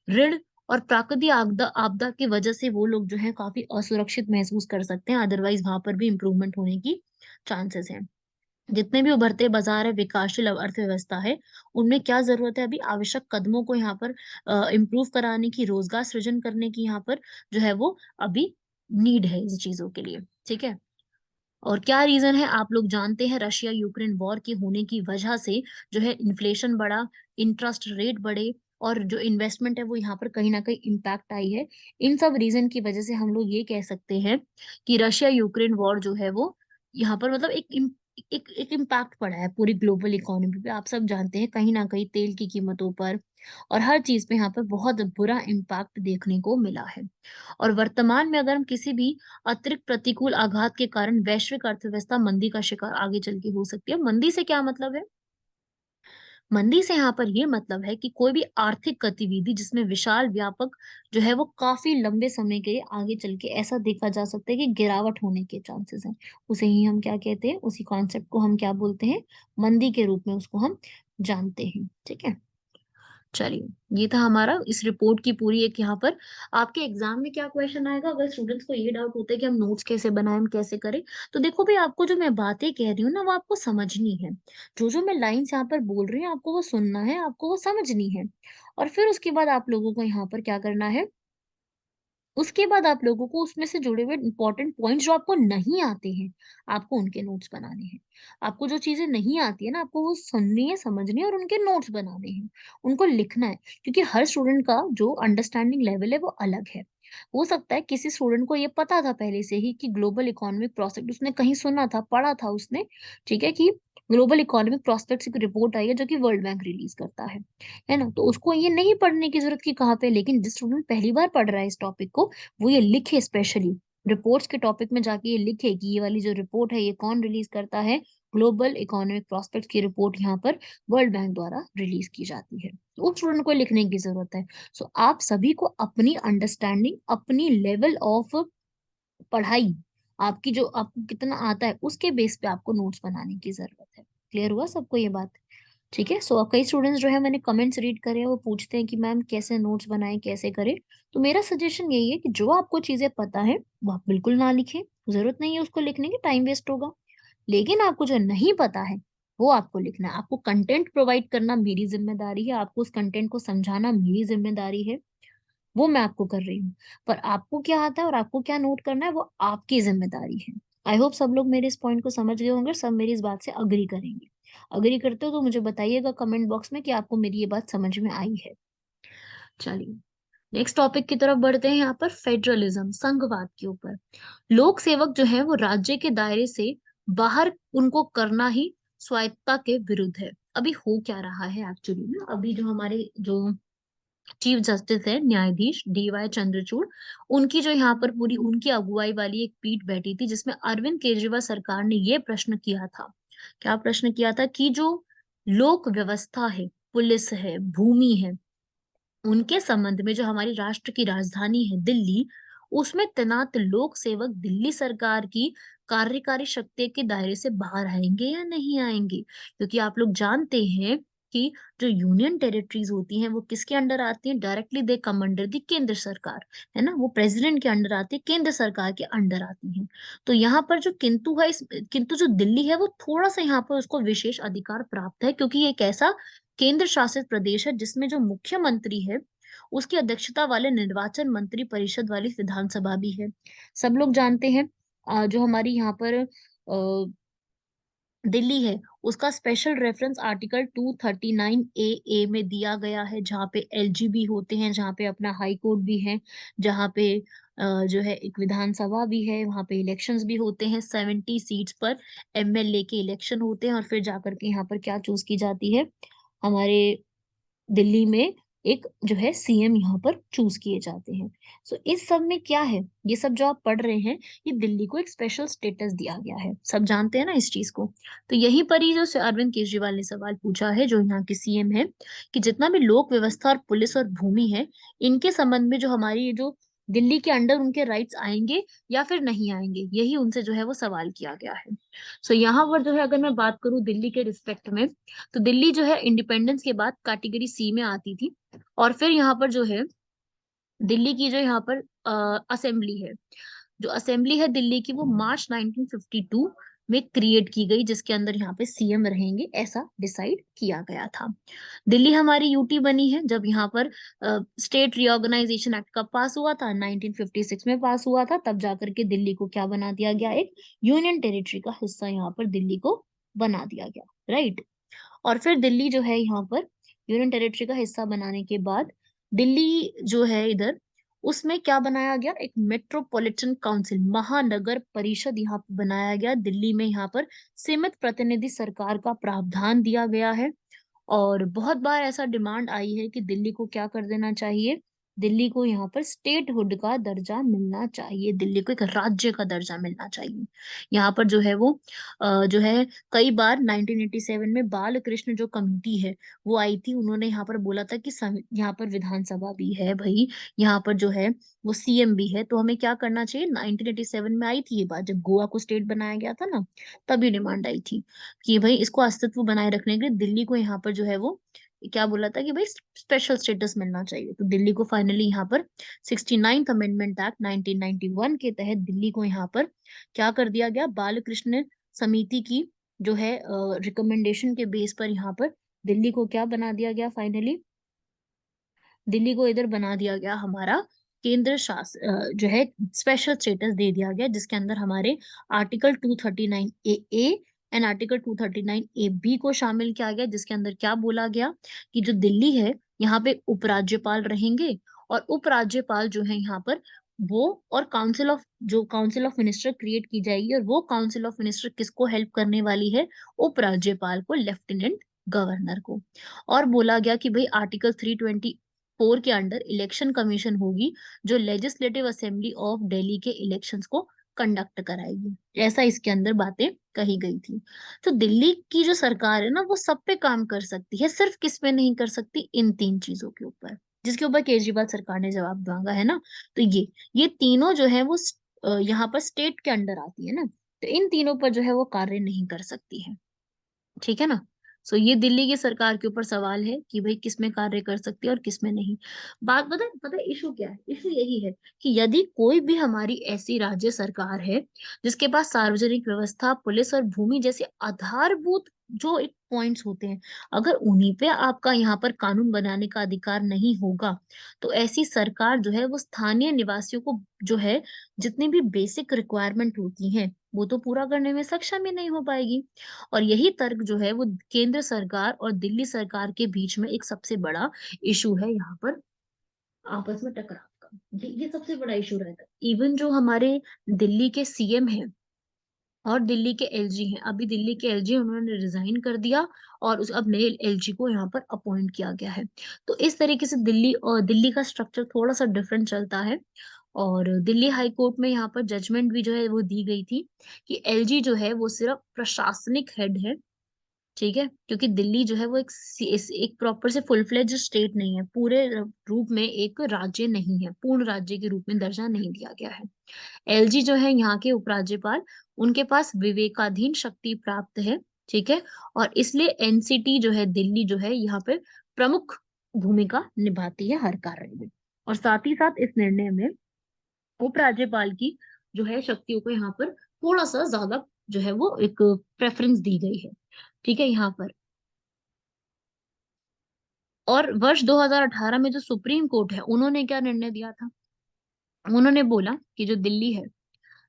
Speaker 2: ऋण और प्राकृतिक आपदा आपदा की वजह से वो लोग जो है काफी असुरक्षित महसूस कर सकते हैं। अदरवाइज वहां पर भी इम्प्रूवमेंट होने की चांसेस हैं। जितने भी उभरते बाजार है, विकासशील अर्थव्यवस्था है, उनमें क्या जरूरत है? अभी आवश्यक कदमों को यहाँ पर इम्प्रूव कराने की, रोजगार सृजन करने की यहाँ पर जो है वो अभी नीड है इस चीजों के लिए। ठीक है। और क्या रीजन है? आप लोग जानते हैं, रशिया यूक्रेन वॉर के होने की वजह से जो है इन्फ्लेशन बढ़ा, इंटरेस्ट रेट बढ़े, और जो इन्वेस्टमेंट है वो यहाँ पर कहीं ना कहीं इम्पैक्ट आई है। इन सब रीजन की वजह से हम लोग ये कह सकते हैं कि रशिया यूक्रेन वॉर जो है वो यहाँ पर मतलब एक इम्पैक्ट पड़ा है पूरी ग्लोबल इकोनॉमी पे। आप सब जानते हैं कहीं ना कहीं तेल की कीमतों पर और हर चीज पे यहाँ पर बहुत बुरा इम्पैक्ट देखने को मिला है। और वर्तमान में अगर हम किसी भी अतिरिक्त प्रतिकूल आघात के कारण वैश्विक अर्थव्यवस्था मंदी का शिकार आगे चल के हो सकती है। मंदी से क्या मतलब है? मंदी से यहाँ पर ये मतलब है कि कोई भी आर्थिक गतिविधि जिसमें विशाल व्यापक जो है वो काफी लंबे समय के लिए आगे चल के ऐसा देखा जा सकता है कि गिरावट होने के चांसेस हैं। उसे ही हम क्या कहते हैं? उसी कॉन्सेप्ट को हम क्या बोलते हैं? मंदी के रूप में उसको हम जानते हैं। ठीक है। चलिए, ये था हमारा इस रिपोर्ट की पूरी एक यहाँ पर। आपके एग्जाम में क्या क्वेश्चन आएगा? अगर स्टूडेंट्स को ये डाउट होता है कि हम नोट्स कैसे बनाएं, हम कैसे करें, तो देखो भाई, आपको जो मैं बातें कह रही हूँ ना वो आपको समझनी है। जो जो मैं लाइंस यहाँ पर बोल रही हूँ आपको वो सुनना है, आपको वो समझनी है। और फिर उसके बाद आप लोगों को यहाँ पर क्या करना है? उसके बाद आप लोगों को उसमें से जुड़े हुए इंपॉर्टेंट पॉइंट्स जो आपको नहीं आते हैं, आपको उनके नोट्स बनाने हैं। आपको जो चीजें नहीं आती है ना, आपको वो सुननी है, समझनी है और उनके नोट्स बनाने हैं, उनको लिखना है। क्योंकि हर स्टूडेंट का जो अंडरस्टैंडिंग लेवल है वो अलग है। हो सकता है किसी स्टूडेंट को ये पता था पहले से ही कि ग्लोबल इकोनॉमिक प्रोस्पेक्ट उसने कहीं सुना था, पढ़ा था उसने, ठीक है, कि ग्लोबल इकोनॉमिक प्रोस्पेक्ट की रिपोर्ट आई है जो कि वर्ल्ड बैंक रिलीज करता है ना। तो उसको ये नहीं पढ़ने की जरूरत कि कहाँ पे, लेकिन जिस स्टूडेंट पहली बार पढ़ रहा है इस टॉपिक को, वो ये लिखे, स्पेशली रिपोर्ट्स के टॉपिक में जाके ये लिखे कि ये वाली जो रिपोर्ट है ये कौन रिलीज करता है? ग्लोबल इकोनॉमिक प्रोस्पेक्ट की रिपोर्ट यहाँ पर वर्ल्ड बैंक द्वारा रिलीज की जाती है। तो उस स्टूडेंट को लिखने की जरूरत है। सो आप सभी को अपनी अंडरस्टैंडिंग, अपनी लेवल ऑफ पढ़ाई, आपकी जो आपको कितना आता है उसके बेस पे आपको नोट्स बनाने की जरूरत है। क्लियर हुआ सबको ये बात? ठीक है। सो कई स्टूडेंट्स जो है, मैंने कमेंट्स रीड करे हैं, वो पूछते हैं कि मैम कैसे नोट्स बनाएं, कैसे करें। तो मेरा सजेशन यही है कि जो आपको चीजें पता है वो आप बिल्कुल ना लिखें, जरूरत नहीं है उसको लिखने की, टाइम वेस्ट होगा। लेकिन आपको जो नहीं पता है वो आपको लिखना है। आपको कंटेंट प्रोवाइड करना मेरी जिम्मेदारी है, आपको उस कंटेंट को समझाना मेरी जिम्मेदारी है, वो मैं आपको कर रही हूँ। पर आपको क्या आता है और आपको क्या नोट करना है वो आपकी जिम्मेदारी है। आई होप सब लोग मेरे इस पॉइंट को समझ गए होंगे, सब मेरी इस बात से अग्री करेंगे। अग्री करते हो तो मुझे बताइएगा कमेंट बॉक्स में कि आपको मेरी ये बात समझ में आई है। चलिए, नेक्स्ट टॉपिक की तरफ बढ़ते हैं। यहाँ पर फेडरलिज्म, संघवाद के ऊपर। लोक सेवक जो है वो राज्य के दायरे से बाहर उनको करना ही स्वायत्तता के विरुद्ध है। अभी हो क्या रहा है एक्चुअली में? अभी जो हमारे जो चीफ जस्टिस है, न्यायाधीश DY चंद्रचूड़, उनकी जो यहाँ पर पूरी उनकी अगुवाई वाली एक पीठ बैठी थी जिसमें अरविंद केजरीवाल सरकार ने ये प्रश्न किया था। क्या प्रश्न किया था? कि जो लोक व्यवस्था है, पुलिस है, भूमि है, उनके संबंध में जो हमारी राष्ट्र की राजधानी है दिल्ली, उसमें तैनात लोक सेवक दिल्ली सरकार की कार्यकारी शक्ति के दायरे से बाहर आएंगे या नहीं आएंगे? क्योंकि आप लोग जानते हैं कि जो यूनियन टेरिटरीज होती हैं वो किसके अंडर आती हैं? Directly they come under the केंद्र सरकार, है ना। वो प्रेसिडेंट के अंडर आती है, केंद्र सरकार के अंडर आती हैं। तो यहाँ पर जो किंतु है, इस किंतु जो दिल्ली है वो थोड़ा सा यहाँ पर उसको विशेष अधिकार प्राप्त है, क्योंकि ये एक ऐसा केंद्र शासित प्रदेश है जिसमें जो मुख्यमंत्री है उसकी अध्यक्षता वाले निर्वाचन मंत्री परिषद वाली विधानसभा भी है। सब लोग जानते हैं जो हमारी यहाँ पर दिल्ली है उसका स्पेशल रेफरेंस आर्टिकल 239 ए में दिया गया है, जहाँ पे एलजी भी होते हैं, जहाँ पे अपना हाई कोर्ट भी है, जहाँ पे जो है एक विधानसभा भी है, वहाँ पे इलेक्शंस भी होते हैं, 70 सीट्स पर एमएलए के इलेक्शन होते हैं, और फिर जाकर के यहाँ पर क्या चूज की जाती है, हमारे दिल्ली में एक जो है सीएम यहाँ पर चूज किए जाते हैं। सो इस सब में क्या है, ये सब जो आप पढ़ रहे हैं, ये दिल्ली को एक स्पेशल स्टेटस दिया गया है, सब जानते हैं ना इस चीज को। तो यहीं पर ही जो अरविंद केजरीवाल ने सवाल पूछा है, जो यहाँ के सीएम है, कि जितना भी लोक व्यवस्था और पुलिस और भूमि है, इनके संबंध में जो हमारी ये जो दिल्ली के अंडर उनके राइट्स आएंगे या फिर नहीं आएंगे, यही उनसे जो है वो सवाल किया गया है। सो यहाँ पर जो है अगर मैं बात करूँ दिल्ली के रिस्पेक्ट में, तो दिल्ली जो है इंडिपेंडेंस के बाद कैटेगरी सी में आती थी। और फिर यहाँ पर जो है दिल्ली की जो यहाँ पर असेंबली है, जो असेंबली है दिल्ली की, वो मार्च 1952 में क्रिएट की गई, जिसके अंदर यहाँ पे सीएम रहेंगे, ऐसा डिसाइड किया गया था। दिल्ली हमारी यूटी बनी है जब यहाँ पर स्टेट रीऑर्गेनाइजेशन एक्ट कब पास हुआ था, 1956 में पास हुआ था, तब जाकर के दिल्ली को क्या बना दिया गया, एक यूनियन टेरिटरी का हिस्सा यहाँ पर दिल्ली को बना दिया गया, राइट। और फिर दिल्ली जो है यहाँ पर यूनियन टेरिटरी का हिस्सा बनाने के बाद दिल्ली जो है इधर, उसमें क्या बनाया गया, एक मेट्रोपॉलिटन काउंसिल, महानगर परिषद यहाँ पे बनाया गया दिल्ली में। यहाँ पर सीमित प्रतिनिधि सरकार का प्रावधान दिया गया है। और बहुत बार ऐसा डिमांड आई है कि दिल्ली को क्या कर देना चाहिए, दिल्ली को यहाँ पर स्टेटहुड का दर्जा मिलना चाहिए, दिल्ली को एक राज्य का दर्जा मिलना चाहिए। यहाँ पर जो है वो जो है कई बार 1987 में बाल कृष्ण जो कमेटी है वो आई थी, उन्होंने यहाँ पर बोला था कि यहाँ पर विधानसभा भी है भाई, यहाँ पर जो है वो सीएम भी है, तो हमें क्या करना चाहिए। 1987 में आई थी ये बात, जब गोवा को स्टेट बनाया गया था ना, तभी डिमांड आई थी कि भाई इसको अस्तित्व बनाए रखने के लिए दिल्ली को यहाँ पर जो है वो क्या बोला था कि भाई स्पेशल स्टेटस मिलना चाहिए। तो दिल्ली को फाइनली यहाँ पर 69th अमेंडमेंट एक्ट 1991 के तहत दिल्ली को यहाँ पर क्या कर दिया गया, बालकृष्ण समिति की जो है रिकमेंडेशन के बेस पर यहाँ पर दिल्ली को क्या बना दिया गया, फाइनली दिल्ली को इधर बना दिया गया हमारा केंद्र जो है स्पेशल स्टेटस दे दिया गया, जिसके अंदर हमारे article 239 A and article 239 A B को शामिल किया गया, जिसके अंदर क्या बोला गया कि जो दिल्ली है यहाँ पे उपराज्यपाल रहेंगे, और उपराज्यपाल जो है यहाँ पर वो, और काउंसिल ऑफ मिनिस्टर क्रिएट की जाएगी, और वो काउंसिल ऑफ मिनिस्टर किसको हेल्प करने वाली है, उपराज्यपाल को, लेफ्टिनेंट गवर्नर को। और बोला गया कि भाई आर्टिकल 324 के अंडर इलेक्शन कमीशन होगी, जो लेजिस्लेटिव असेंबली ऑफ दिल्ली के इलेक्शंस को कंडक्ट कराएगी, ऐसा इसके अंदर बातें कही गई थी। तो दिल्ली की जो सरकार है ना, वो सब पे काम कर सकती है, सिर्फ किस पे नहीं कर सकती, इन तीन चीजों के ऊपर, जिसके ऊपर केजरीवाल सरकार ने जवाब मांगा है ना। तो ये तीनों जो है वो यहाँ पर स्टेट के अंडर आती है ना, तो इन तीनों पर जो है वो कार्य नहीं कर सकती है, ठीक है ना। सो ये दिल्ली की सरकार के ऊपर सवाल है कि भाई किस में कार्य कर सकती है और किस में नहीं। बात पता है इशू क्या है, इशू यही है कि यदि कोई भी हमारी ऐसी राज्य सरकार है जिसके पास सार्वजनिक व्यवस्था, पुलिस और भूमि जैसे आधारभूत जो एक पॉइंट्स होते हैं, अगर उन्हीं पे आपका यहाँ पर कानून बनाने का अधिकार नहीं होगा, तो ऐसी सरकार जो है वो स्थानीय निवासियों को जो है जितनी भी बेसिक रिक्वायरमेंट होती हैं वो तो पूरा करने में सक्षम ही नहीं हो पाएगी। और यही तर्क जो है वो केंद्र सरकार और दिल्ली सरकार के बीच में एक सबसे बड़ा इशू है यहाँ पर, आपस में टकराव का। ये सबसे बड़ा इशू रहता है। इवन जो हमारे दिल्ली के सीएम हैं और दिल्ली के एलजी हैं, अभी दिल्ली के एलजी उन्होंने रिजाइन कर दिया, और उस अब नए एलजी को यहाँ पर अपॉइंट किया गया है। तो इस तरीके से दिल्ली का स्ट्रक्चर थोड़ा सा डिफरेंट चलता है। और दिल्ली हाई कोर्ट में यहाँ पर जजमेंट भी जो है वो दी गई थी कि एलजी जो है वो सिर्फ प्रशासनिक हेड है, ठीक है, क्योंकि दिल्ली जो है वो एक प्रॉपर से फुल फ्लेज स्टेट नहीं है, पूरे रूप में एक राज्य नहीं है, पूर्ण राज्य के रूप में दर्जा नहीं दिया गया है। एलजी जो है यहाँ के उपराज्यपाल, उनके पास विवेकाधीन शक्ति प्राप्त है, ठीक है, और इसलिए एनसीटी जो है दिल्ली जो है यहाँ पे प्रमुख भूमिका निभाती है हर कार्य में। और साथ ही साथ इस निर्णय में उपराज्यपाल की जो है शक्तियों को यहाँ पर थोड़ा सा ज्यादा जो है वो एक प्रेफरेंस दी गई है, ठीक है यहाँ पर। और वर्ष 2018 में जो सुप्रीम कोर्ट है, उन्होंने क्या निर्णय दिया था, उन्होंने बोला कि जो दिल्ली है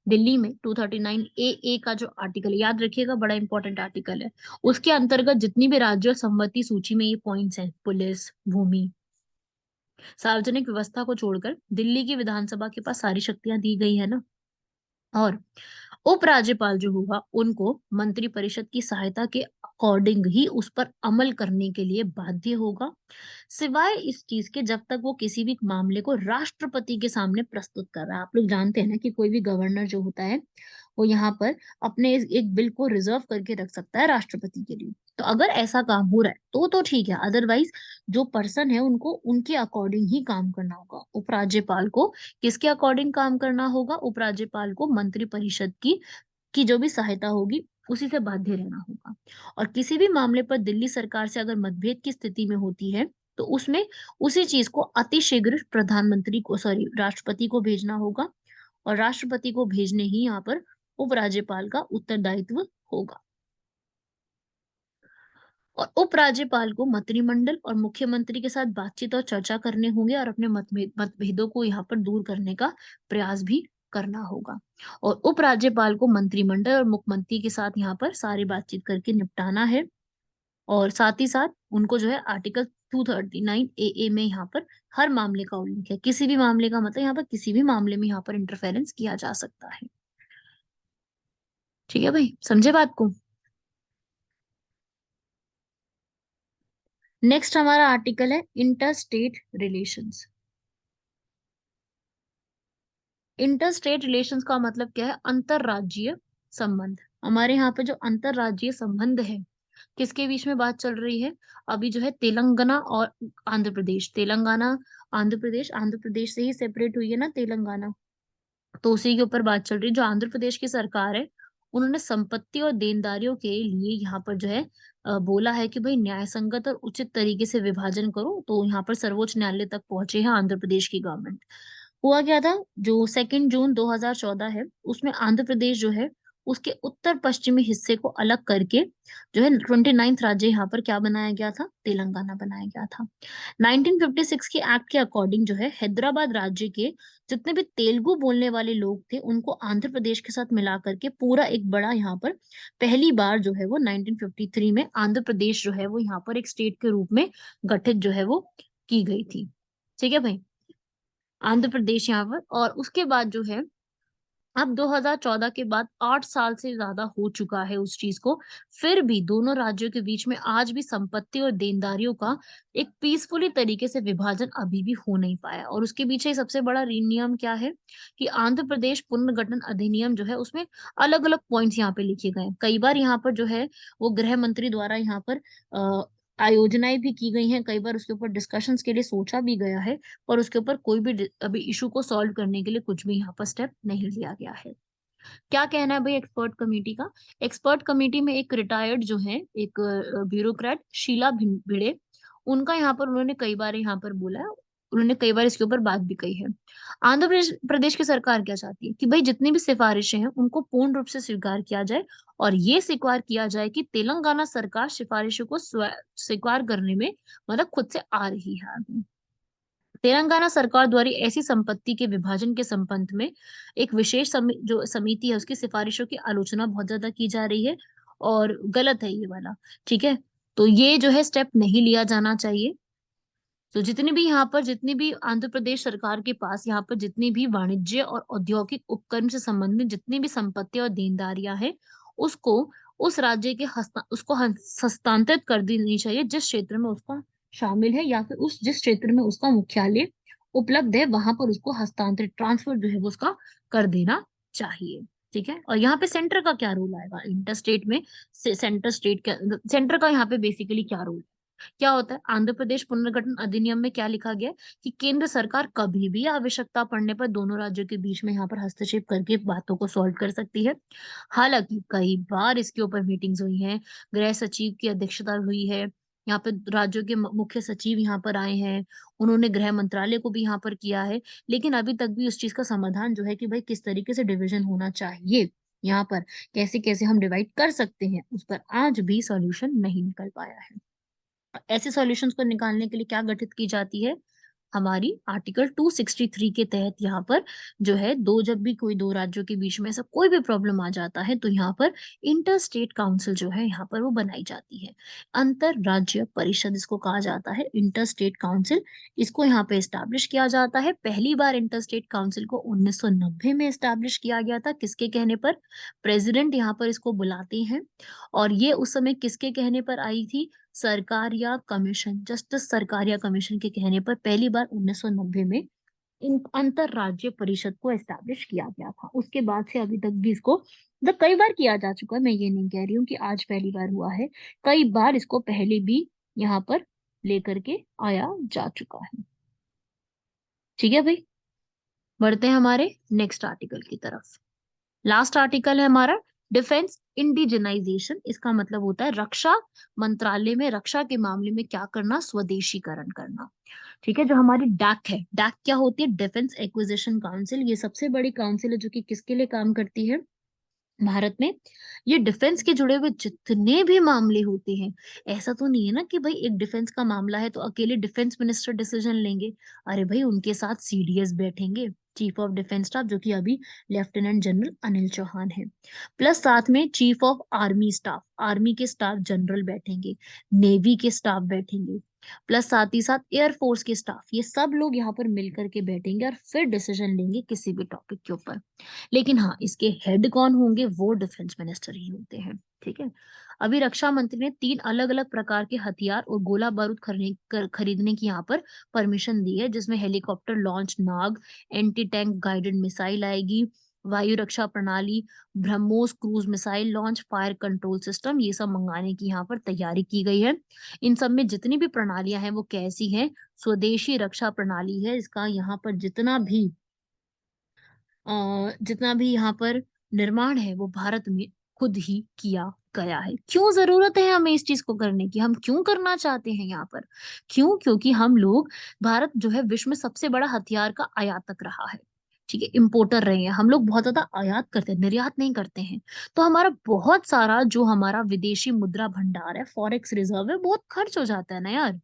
Speaker 2: दिल्ली में 239 ए का जो आर्टिकल, याद रखिएगा, बड़ा इंपॉर्टेंट आर्टिकल है। उसके अंतर्गत जितनी भी राज्य और संबंधी सूची में ये पॉइंट्स हैं, पुलिस, भूमि, सार्वजनिक व्यवस्था को छोड़कर दिल्ली की विधानसभा के पास सारी शक्तियां दी गई है ना। और उपराज्यपाल जो होगा उनको मंत्री परिषद की सहायता के अकॉर्डिंग ही उस पर अमल करने के लिए बाध्य होगा, सिवाय इस चीज के जब तक वो किसी भी मामले को राष्ट्रपति के सामने प्रस्तुत कर रहा है। आप लोग जानते हैं ना कि कोई भी गवर्नर जो होता है वो यहाँ पर अपने एक बिल को रिजर्व करके रख सकता है राष्ट्रपति के लिए। तो अगर ऐसा काम हो रहा है तो ठीक है, अदरवाइज जो पर्सन है उनको उनके अकॉर्डिंग ही काम करना होगा। उपराज्यपाल को किसके अकॉर्डिंग काम करना होगा? उपराज्यपाल को मंत्री परिषद की जो भी सहायता होगी उसी से बाध्य रहना होगा। और किसी भी मामले पर दिल्ली सरकार से अगर मतभेद की स्थिति में होती है तो उसमें उसी चीज को अतिशीघ्र प्रधानमंत्री को, सॉरी, राष्ट्रपति को भेजना होगा। और राष्ट्रपति को भेजने ही यहाँ पर उपराज्यपाल का उत्तरदायित्व होगा। और उपराज्यपाल को मंत्रिमंडल और मुख्यमंत्री के साथ बातचीत और चर्चा करने होंगे और अपने मतभेदों को यहाँ पर दूर करने का प्रयास भी करना होगा। और उपराज्यपाल को मंत्रिमंडल और मुख्यमंत्री के साथ यहाँ पर सारी बातचीत करके निपटाना है। और साथ ही साथ उनको जो है आर्टिकल 239 ए में यहाँ पर हर मामले का उल्लेख है। किसी भी मामले का मतलब यहाँ पर किसी भी मामले में यहाँ पर इंटरफेरेंस किया जा सकता है। ठीक है भाई, समझे बात को? नेक्स्ट हमारा आर्टिकल है inter state relations. Inter state relations का मतलब क्या है? अंतरराज्यीय संबंध। हमारे यहाँ पे जो अंतरराज्यीय संबंध है किसके बीच में बात चल रही है? अभी जो है तेलंगाना और आंध्र प्रदेश, तेलंगाना, आंध्र प्रदेश से ही सेपरेट हुई है ना तेलंगाना, तो उसी के ऊपर बात चल रही है। जो आंध्र प्रदेश की सरकार है उन्होंने संपत्ति और देनदारियों के लिए यहाँ पर जो है बोला है कि भाई न्याय संगत और उचित तरीके से विभाजन करो। तो यहाँ पर सर्वोच्च न्यायालय तक पहुंचे हैं आंध्र प्रदेश की गवर्नमेंट। हुआ क्या था, जो 2 जून 2014 है उसमें आंध्र प्रदेश जो है उसके उत्तर पश्चिमी हिस्से को अलग करके जो है 29th राज्य यहाँ पर क्या बनाया गया था? तेलंगाना बनाया गया था। 1956 के एक्ट के अकॉर्डिंग जो है हैदराबाद राज्य के जितने भी तेलुगु बोलने वाले लोग थे उनको आंध्र प्रदेश के साथ मिला करके पूरा एक बड़ा यहाँ पर पहली बार जो है वो 1953 में आंध्र प्रदेश जो है वो यहाँ पर एक स्टेट के रूप में गठित जो है वो की गई थी। ठीक है भाई, आंध्र प्रदेश यहाँ पर। और उसके बाद जो है अब 2014 के बाद 8 साल से ज्यादा हो चुका है उस चीज को, फिर भी दोनों राज्यों के बीच में आज भी संपत्ति और देनदारियों का एक पीसफुली तरीके से विभाजन अभी भी हो नहीं पाया। और उसके पीछे सबसे बड़ा नियम क्या है कि आंध्र प्रदेश पुनर्गठन अधिनियम जो है उसमें अलग अलग पॉइंट्स यहाँ पे लिखे गए हैं। कई बार यहाँ पर जो है वो गृह मंत्री द्वारा यहाँ पर आयोजनाएं भी की गई हैं, कई बार उसके ऊपर डिस्कशंस के लिए सोचा भी गया है, और उसके ऊपर कोई भी अभी इशू को सॉल्व करने के लिए कुछ भी यहाँ पर स्टेप नहीं लिया गया है। क्या कहना है भाई एक्सपर्ट कमेटी का? एक्सपर्ट कमेटी में एक रिटायर्ड जो है एक ब्यूरोक्रेट शीला भिड़े, उनका यहाँ पर उन्होंने कई बार यहाँ पर बोला है, उन्होंने कई बार इसके ऊपर बात भी कही है। आंध्र प्रदेश की सरकार क्या चाहती है कि भाई जितनी भी सिफारिशें हैं उनको पूर्ण रूप से स्वीकार किया जाए, और ये स्वीकार किया जाए कि तेलंगाना सरकार सिफारिशों को स्वीकार करने में मतलब खुद से आ रही है आगे। तेलंगाना सरकार द्वारा ऐसी संपत्ति के विभाजन के संबंध में एक विशेष जो समिति है उसकी सिफारिशों की आलोचना बहुत ज्यादा की जा रही है, और गलत है ये वाला। ठीक है, तो ये जो है स्टेप नहीं लिया जाना चाहिए। तो जितनी भी यहाँ पर, जितनी भी आंध्र प्रदेश सरकार के पास यहाँ पर जितनी भी वाणिज्य और औद्योगिक उपक्रम से संबंधित जितनी भी संपत्ति और देनदारियां हैं उसको उस राज्य के उसको हस्तांतरित कर देनी चाहिए जिस क्षेत्र में उसका शामिल है, या फिर उस जिस क्षेत्र में उसका मुख्यालय उपलब्ध है वहां पर उसको हस्तांतरित, ट्रांसफर जो है वो उसका कर देना चाहिए। ठीक है, और यहाँ पे सेंटर का क्या रोल आएगा इंटर स्टेट में? सेंटर का यहाँ पे बेसिकली क्या रोल? क्या होता है, आंध्र प्रदेश पुनर्गठन अधिनियम में क्या लिखा गया है कि केंद्र सरकार कभी भी आवश्यकता पड़ने पर दोनों राज्यों के बीच में यहाँ पर हस्तक्षेप करके बातों को सॉल्व कर सकती है। हालांकि कई बार इसके ऊपर मीटिंग्स हुई हैं, गृह सचिव की अध्यक्षता हुई है, यहाँ पे राज्यों के मुख्य सचिव यहाँ पर आए हैं, उन्होंने गृह मंत्रालय को भी यहाँ पर किया है, लेकिन अभी तक भी उस चीज का समाधान जो है कि भाई किस तरीके से डिविजन होना चाहिए, यहाँ पर कैसे कैसे हम डिवाइड कर सकते हैं, उस पर आज भी सॉल्यूशन नहीं निकल पाया है। ऐसे सॉल्यूशंस को निकालने के लिए क्या गठित की जाती है? हमारी आर्टिकल 263 के तहत यहाँ पर जो है जब भी कोई दो राज्यों के बीच में ऐसा कोई भी प्रॉब्लम आ जाता है तो यहाँ पर इंटर स्टेट काउंसिल जो है यहाँ पर वो बनाई जाती है। अंतर राज्य परिषद इसको कहा जाता है, इंटर स्टेट काउंसिल। इसको यहाँ पे एस्टैब्लिश किया जाता है। पहली बार इंटर स्टेट काउंसिल को 1990 में एस्टैब्लिश किया गया था। किसके कहने पर? प्रेसिडेंट यहाँ पर इसको बुलाते हैं। और ये उस समय किसके कहने पर आई थी? Sarkaria commission, justice Sarkaria commission के कहने पर पहली बार 1990 में इन अंतरराज्य परिषद को एस्टैब्लिश किया गया था। उसके बाद से अभी तक भी इसको मतलब कई बार किया जा चुका है। मैं ये नहीं कह रही हूँ कि आज पहली बार हुआ है, कई बार इसको पहले भी यहाँ पर लेकर के आया जा चुका है। ठीक है भाई, बढ़ते हैं हमारे नेक्स्ट आर्टिकल की तरफ। लास्ट आर्टिकल है हमारा डिफेंस इंडिजिनाइजेशन। इसका मतलब होता है रक्षा मंत्रालय में रक्षा के मामले में क्या करना? स्वदेशीकरण करना। ठीक है, जो हमारी डैक है, डैक क्या होती है? Defence acquisition council. ये सबसे बड़ी काउंसिल है जो कि किसके लिए काम करती है? भारत में। ये डिफेंस के जुड़े हुए जितने भी मामले होते हैं, ऐसा तो नहीं है ना कि भाई एक डिफेंस का मामला है तो अकेले डिफेंस मिनिस्टर डिसीजन लेंगे। अरे भाई, उनके साथ सीडीएस बैठेंगे, चीफ ऑफ डिफेंस स्टाफ, जो कि अभी लेफ्टिनेंट जनरल अनिल चौहान है। प्लस साथ में chief of army staff, army के स्टाफ जनरल बैठेंगे, नेवी के स्टाफ बैठेंगे, प्लस साथ ही साथ एयरफोर्स के स्टाफ। ये सब लोग यहाँ पर मिलकर के बैठेंगे और फिर डिसीजन लेंगे किसी भी टॉपिक के ऊपर। लेकिन हाँ, इसके हेड कौन होंगे? वो डिफेंस मिनिस्टर ही होते हैं। ठीक है, अभी रक्षा मंत्री ने 3 अलग अलग प्रकार के हथियार और गोला बारूद खरीदने की यहाँ पर परमिशन दी है, जिसमें हेलीकॉप्टर लॉन्च नाग, एंटी टैंक गाइडेड मिसाइल आएगी, वायु रक्षा प्रणाली, BrahMos cruise missile launch, fire control system, ये सब मंगाने की यहाँ पर तैयारी की गई है। इन सब में जितनी भी प्रणालियां हैं वो कैसी हैं? स्वदेशी रक्षा प्रणाली है। इसका यहाँ पर जितना भी यहाँ पर निर्माण है वो भारत में खुद ही किया गया है। क्यों जरूरत है हमें इस चीज को करने की? हम क्यों करना चाहते हैं यहाँ पर? क्यों? क्योंकि हम लोग, भारत जो है विश्व में सबसे बड़ा हथियार का आयातक रहा है। ठीक है, इंपोर्टर रहे हैं हम लोग, बहुत ज्यादा आयात करते हैं, निर्यात नहीं करते हैं। तो हमारा बहुत सारा जो हमारा विदेशी मुद्रा भंडार है, फॉरेक्स रिजर्व है, बहुत खर्च हो जाता है ना यार,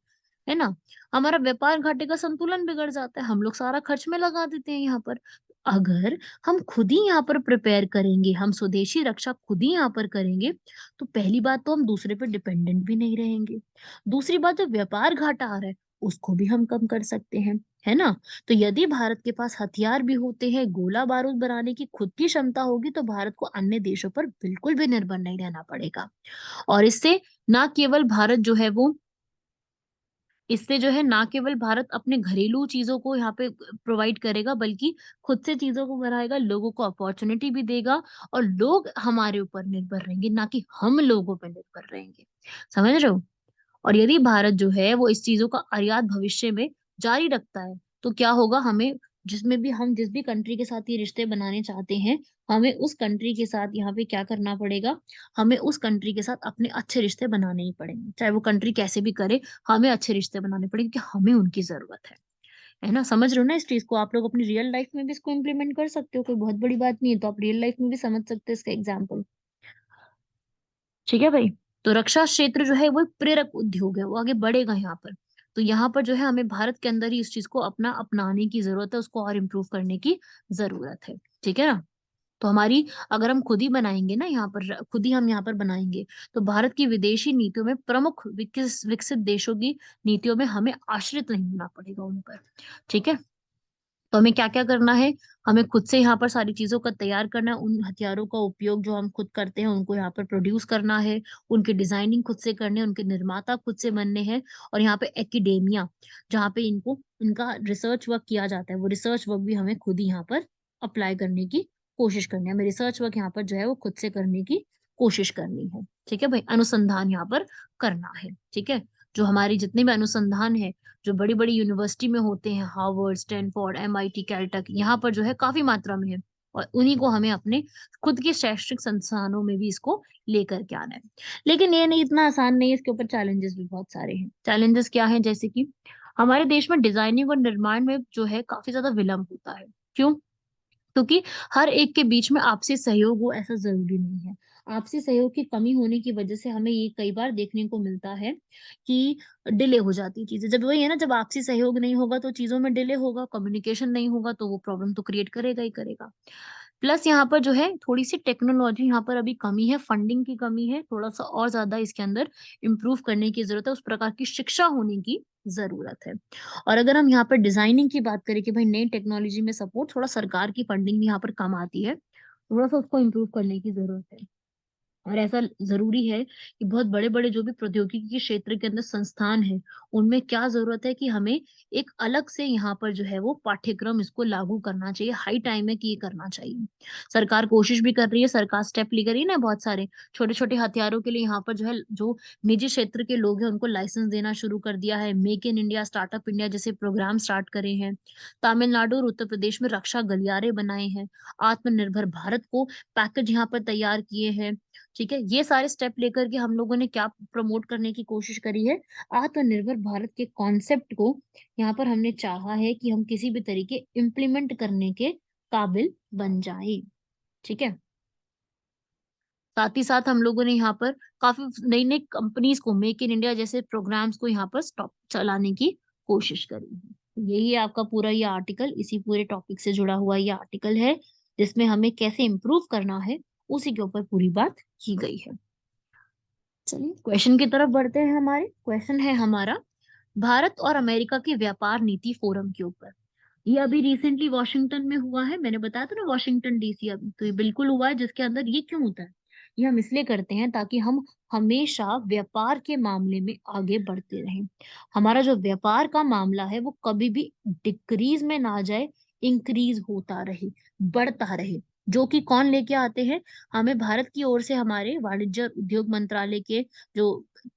Speaker 2: है ना। हमारा व्यापार घाटे का संतुलन बिगड़ जाता है, हम लोग सारा खर्च में लगा देते हैं यहाँ पर। अगर हम खुद ही यहाँ पर प्रिपेयर करेंगे, हम स्वदेशी रक्षा खुद ही यहाँ पर करेंगे, तो पहली बात तो हम दूसरे पर डिपेंडेंट भी नहीं रहेंगे। दूसरी बात, जो व्यापार घाटा आ रहा है उसको भी हम कम कर सकते हैं, है ना। तो यदि भारत के पास हथियार भी होते हैं, गोला बारूद बनाने की खुद की क्षमता होगी, तो भारत को अन्य देशों पर बिल्कुल भी निर्भर नहीं रहना पड़ेगा। और इससे ना केवल भारत जो है वो इससे जो है ना केवल भारत अपने घरेलू चीजों को यहाँ पे प्रोवाइड करेगा, बल्कि खुद से चीजों को बनाएगा, लोगों को अपॉर्चुनिटी भी देगा, और लोग हमारे ऊपर निर्भर रहेंगे, ना कि हम लोगों पर निर्भर रहेंगे। समझ रहे हो? और यदि भारत जो है वो इस चीजों का आयात भविष्य में जारी रखता है, तो क्या होगा? हमें जिसमें भी हम जिस भी कंट्री के साथ ये रिश्ते बनाने चाहते हैं, हमें उस कंट्री के साथ यहाँ पे क्या करना पड़ेगा? हमें उस कंट्री के साथ अपने अच्छे रिश्ते बनाने ही पड़ेंगे, चाहे वो कंट्री कैसे भी करे। हमें अच्छे रिश्ते बनाने पड़ेंगे कि हमें उनकी जरूरत है ना। समझ रहे हो ना इस चीज को? आप लोग अपनी रियल लाइफ में भी इसको इम्प्लीमेंट कर सकते हो, कोई बहुत बड़ी बात नहीं है, तो आप रियल लाइफ में भी समझ सकते हो इसका एग्जाम्पल। ठीक है भाई, तो रक्षा क्षेत्र जो है वो एक प्रेरक उद्योग है, वो आगे बढ़ेगा यहाँ पर। तो यहाँ पर जो है हमें भारत के अंदर ही इस चीज को अपनाने की जरूरत है, उसको और इम्प्रूव करने की जरूरत है। ठीक है ना। तो हमारी, अगर हम खुद ही बनाएंगे ना यहाँ पर, खुद ही हम यहाँ पर बनाएंगे, तो भारत की विदेशी नीतियों में प्रमुख विकसित देशों की नीतियों में हमें आश्रित नहीं होना पड़ेगा उन पर। ठीक है, तो हमें क्या क्या करना है? हमें खुद से यहाँ पर सारी चीजों का तैयार करना है, उन हथियारों का उपयोग जो हम खुद करते हैं उनको यहाँ पर प्रोड्यूस करना है, उनकी डिजाइनिंग खुद से करनी है, उनके निर्माता खुद से बनने हैं। और यहाँ पे एकेडेमिया, जहाँ पे इनका रिसर्च वर्क किया जाता है, वो रिसर्च वर्क भी हमें खुद ही यहाँ पर अप्लाई करने की कोशिश करनी है। हमें रिसर्च वर्क यहाँ पर जो है वो खुद से करने की कोशिश करनी है। ठीक है भाई, अनुसंधान यहाँ पर करना है। ठीक है, जो हमारी जितने भी अनुसंधान है, जो बड़ी बड़ी यूनिवर्सिटी में होते हैं, हार्वर्ड, स्टैनफोर्ड, एमआईटी, कैलटेक, यहाँ पर जो है काफी मात्रा में है, और उन्हीं को हमें अपने खुद के शैक्षणिक संस्थानों में भी इसको लेकर के आना है। लेकिन ये नहीं, इतना आसान नहीं है, इसके ऊपर चैलेंजेस भी बहुत सारे हैं। चैलेंजेस क्या है? जैसे कि हमारे देश में डिजाइनिंग और निर्माण में जो है काफी ज्यादा विलंब होता है। क्यों? क्योंकि हर एक के बीच में आपसी सहयोग हो ऐसा जरूरी नहीं है। आपसी सहयोग की कमी होने की वजह से हमें ये कई बार देखने को मिलता है कि डिले हो जाती है चीज़ें। जब वही है ना, जब आपसी सहयोग नहीं होगा तो चीज़ों में डिले होगा, कम्युनिकेशन नहीं होगा तो वो प्रॉब्लम तो क्रिएट करेगा ही करेगा। प्लस यहाँ पर जो है थोड़ी-सी टेक्नोलॉजी यहाँ पर अभी कमी है, फंडिंग की कमी है, थोड़ा-सा और ज़्यादा इसके अंदर इम्प्रूव करने की ज़रूरत है, उस प्रकार की शिक्षा होने की ज़रूरत है। और अगर हम यहाँ पर डिज़ाइनिंग की बात करें कि भाई नई टेक्नोलॉजी में सपोर्ट, थोड़ा सरकार की फंडिंग भी यहाँ पर कम आती है, थोड़ा-सा उसको इम्प्रूव करने की ज़रूरत है। और ऐसा ज़रूरी है कि बहुत बड़े-बड़े जो भी प्रौद्योगिकी के क्षेत्र के अंदर संस्थान हैं, उनमें क्या ज़रूरत है कि हमें एक अलग से यहाँ पर जो है वो पाठ्यक्रम इसको लागू करना चाहिए, हाई टाइम है कि ये करना चाहिए। सरकार कोशिश भी कर रही है, सरकार स्टेप ले रही है ना बहुत सारे, छोटे-छोटे हथियारों के लिए यहाँ पर जो है, जो निजी क्षेत्र के लोग हैं उनको लाइसेंस देना शुरू कर दिया है, make in India, startup India जैसे प्रोग्राम स्टार्ट करे हैं। तमिलनाडु और उत्तर प्रदेश में रक्षा गलियारे बनाए हैं, आत्मनिर्भर भारत को पैकेज यहाँ पर तैयार किए हैं। ठीक है? ये सारे स्टेप लेकर के हम लोगों ने क्या प्रमोट करने की कोशिश करी है, आत्मनिर्भर भारत के कॉन्सेप्ट को यहाँ पर हमने चाहा है कि हम किसी भी तरीके इम्प्लीमेंट करने के काबिल बन जाएँ। ठीक है? साथ ही साथ हम लोगों ने यहाँ पर काफ़ी नई-नई कंपनीज़ को, मेक इन इंडिया जैसे प्रोग्राम्स को यहाँ पर स्टॉप चलाने की कोशिश करी है। यही है आपका पूरा ये आर्टिकल, इसी पूरे टॉपिक से जुड़ा हुआ ये आर्टिकल है, जिसमें हमें कैसे इम्प्रूव करना है, उसी के ऊपर पूरी बात की गई है। चलिए क्वेश्चन की तरफ बढ़ते हैं हमारे। क्वेश्चन है हमारा, भारत और अमेरिका की व्यापार नीति फोरम के ऊपर। ये अभी रिसेंटली वॉशिंगटन में हुआ है। मैंने बताया था ना वॉशिंगटन डीसी अभी, तो ये बिल्कुल हुआ है जिसके अंदर ये क्यों होता है? ये हम इसलिए करते हैं ताकि हम हमेशा व्यापार के मामले में आगे बढ़ते रहें। हमारा जो व्यापार का मामला है वो कभी भी डिक्रीज में ना जाए, इंक्रीज होता रहे, बढ़ता रहे। जो कि कौन लेके आते हैं? हमें भारत की ओर से हमारे वाणिज्य और उद्योग मंत्रालय के जो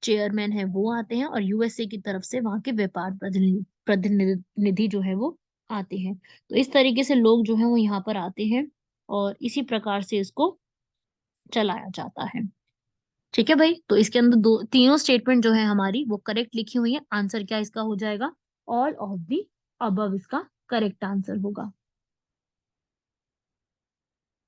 Speaker 2: चेयरमैन है वो आते हैं, और यूएसए की तरफ से वहाँ के व्यापार प्रतिनिधि जो है वो आते हैं। तो इस तरीके से लोग जो हैं वो यहाँ पर आते हैं और इसी प्रकार से इसको चलाया जाता है। ठीक है भाई? तो इसके अंदर दो तीनों स्टेटमेंट जो है हमारी वो करेक्ट लिखी हुई है। आंसर क्या इसका हो जाएगा? ऑल ऑफ द अबव इसका करेक्ट आंसर होगा।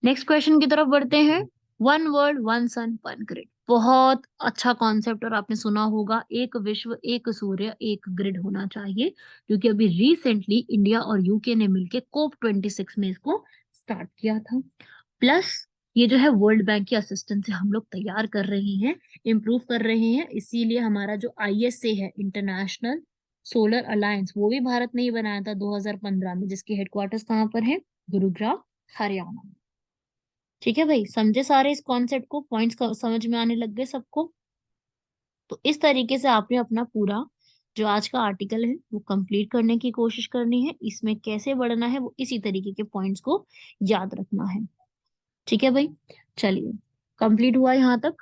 Speaker 2: नेक्स्ट क्वेश्चन की तरफ बढ़ते हैं। One world one sun one grid, बहुत अच्छा कॉन्सेप्ट, और आपने सुना होगा एक विश्व एक सूर्य एक ग्रिड होना चाहिए, क्योंकि अभी रिसेंटली इंडिया और यूके ने मिलकर कोप 26 में इसको स्टार्ट किया था। प्लस ये जो है वर्ल्ड बैंक की असिस्टेंस से हम लोग तैयार कर रहे हैं, इम्प्रूव कर रहे हैं, इसीलिए हमारा जो आईएसए है, इंटरनेशनल सोलर अलायंस, वो भी भारत ने ही बनाया था 2015 में, जिसके हेडक्वार्टर्स कहाँ पर है? गुरुग्राम, हरियाणा में। ठीक है भाई, समझे सारे इस कॉन्सेप्ट को? पॉइंट्स समझ में आने लग गए सबको? तो इस तरीके से आपने अपना पूरा जो आज का आर्टिकल है वो कंप्लीट करने की कोशिश करनी है। इसमें कैसे बढ़ना है वो इसी तरीके के पॉइंट्स को याद रखना है। ठीक है भाई, चलिए कंप्लीट हुआ यहाँ तक।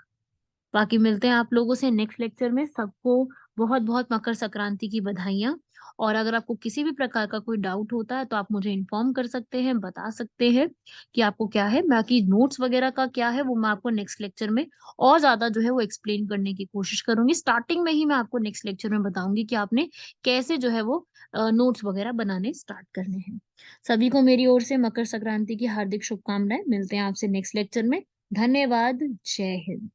Speaker 2: बाकी मिलते हैं आप लोगों से नेक्स्ट लेक्चर में। सबको बहुत बहुत मकर संक्रांति की बधाइयाँ। और अगर आपको किसी भी प्रकार का कोई डाउट होता है तो आप मुझे इन्फॉर्म कर सकते हैं, बता सकते हैं कि आपको क्या है। बाकी नोट्स वगैरह का क्या है वो मैं आपको नेक्स्ट लेक्चर में और ज्यादा जो है वो एक्सप्लेन करने की कोशिश करूंगी। स्टार्टिंग में ही मैं आपको नेक्स्ट लेक्चर में बताऊंगी कि आपने कैसे जो है वो नोट्स वगैरह बनाने स्टार्ट करने हैं। सभी को मेरी ओर से मकर संक्रांति की हार्दिक शुभकामनाएं। मिलते हैं आपसे नेक्स्ट लेक्चर में। धन्यवाद। जय हिंद।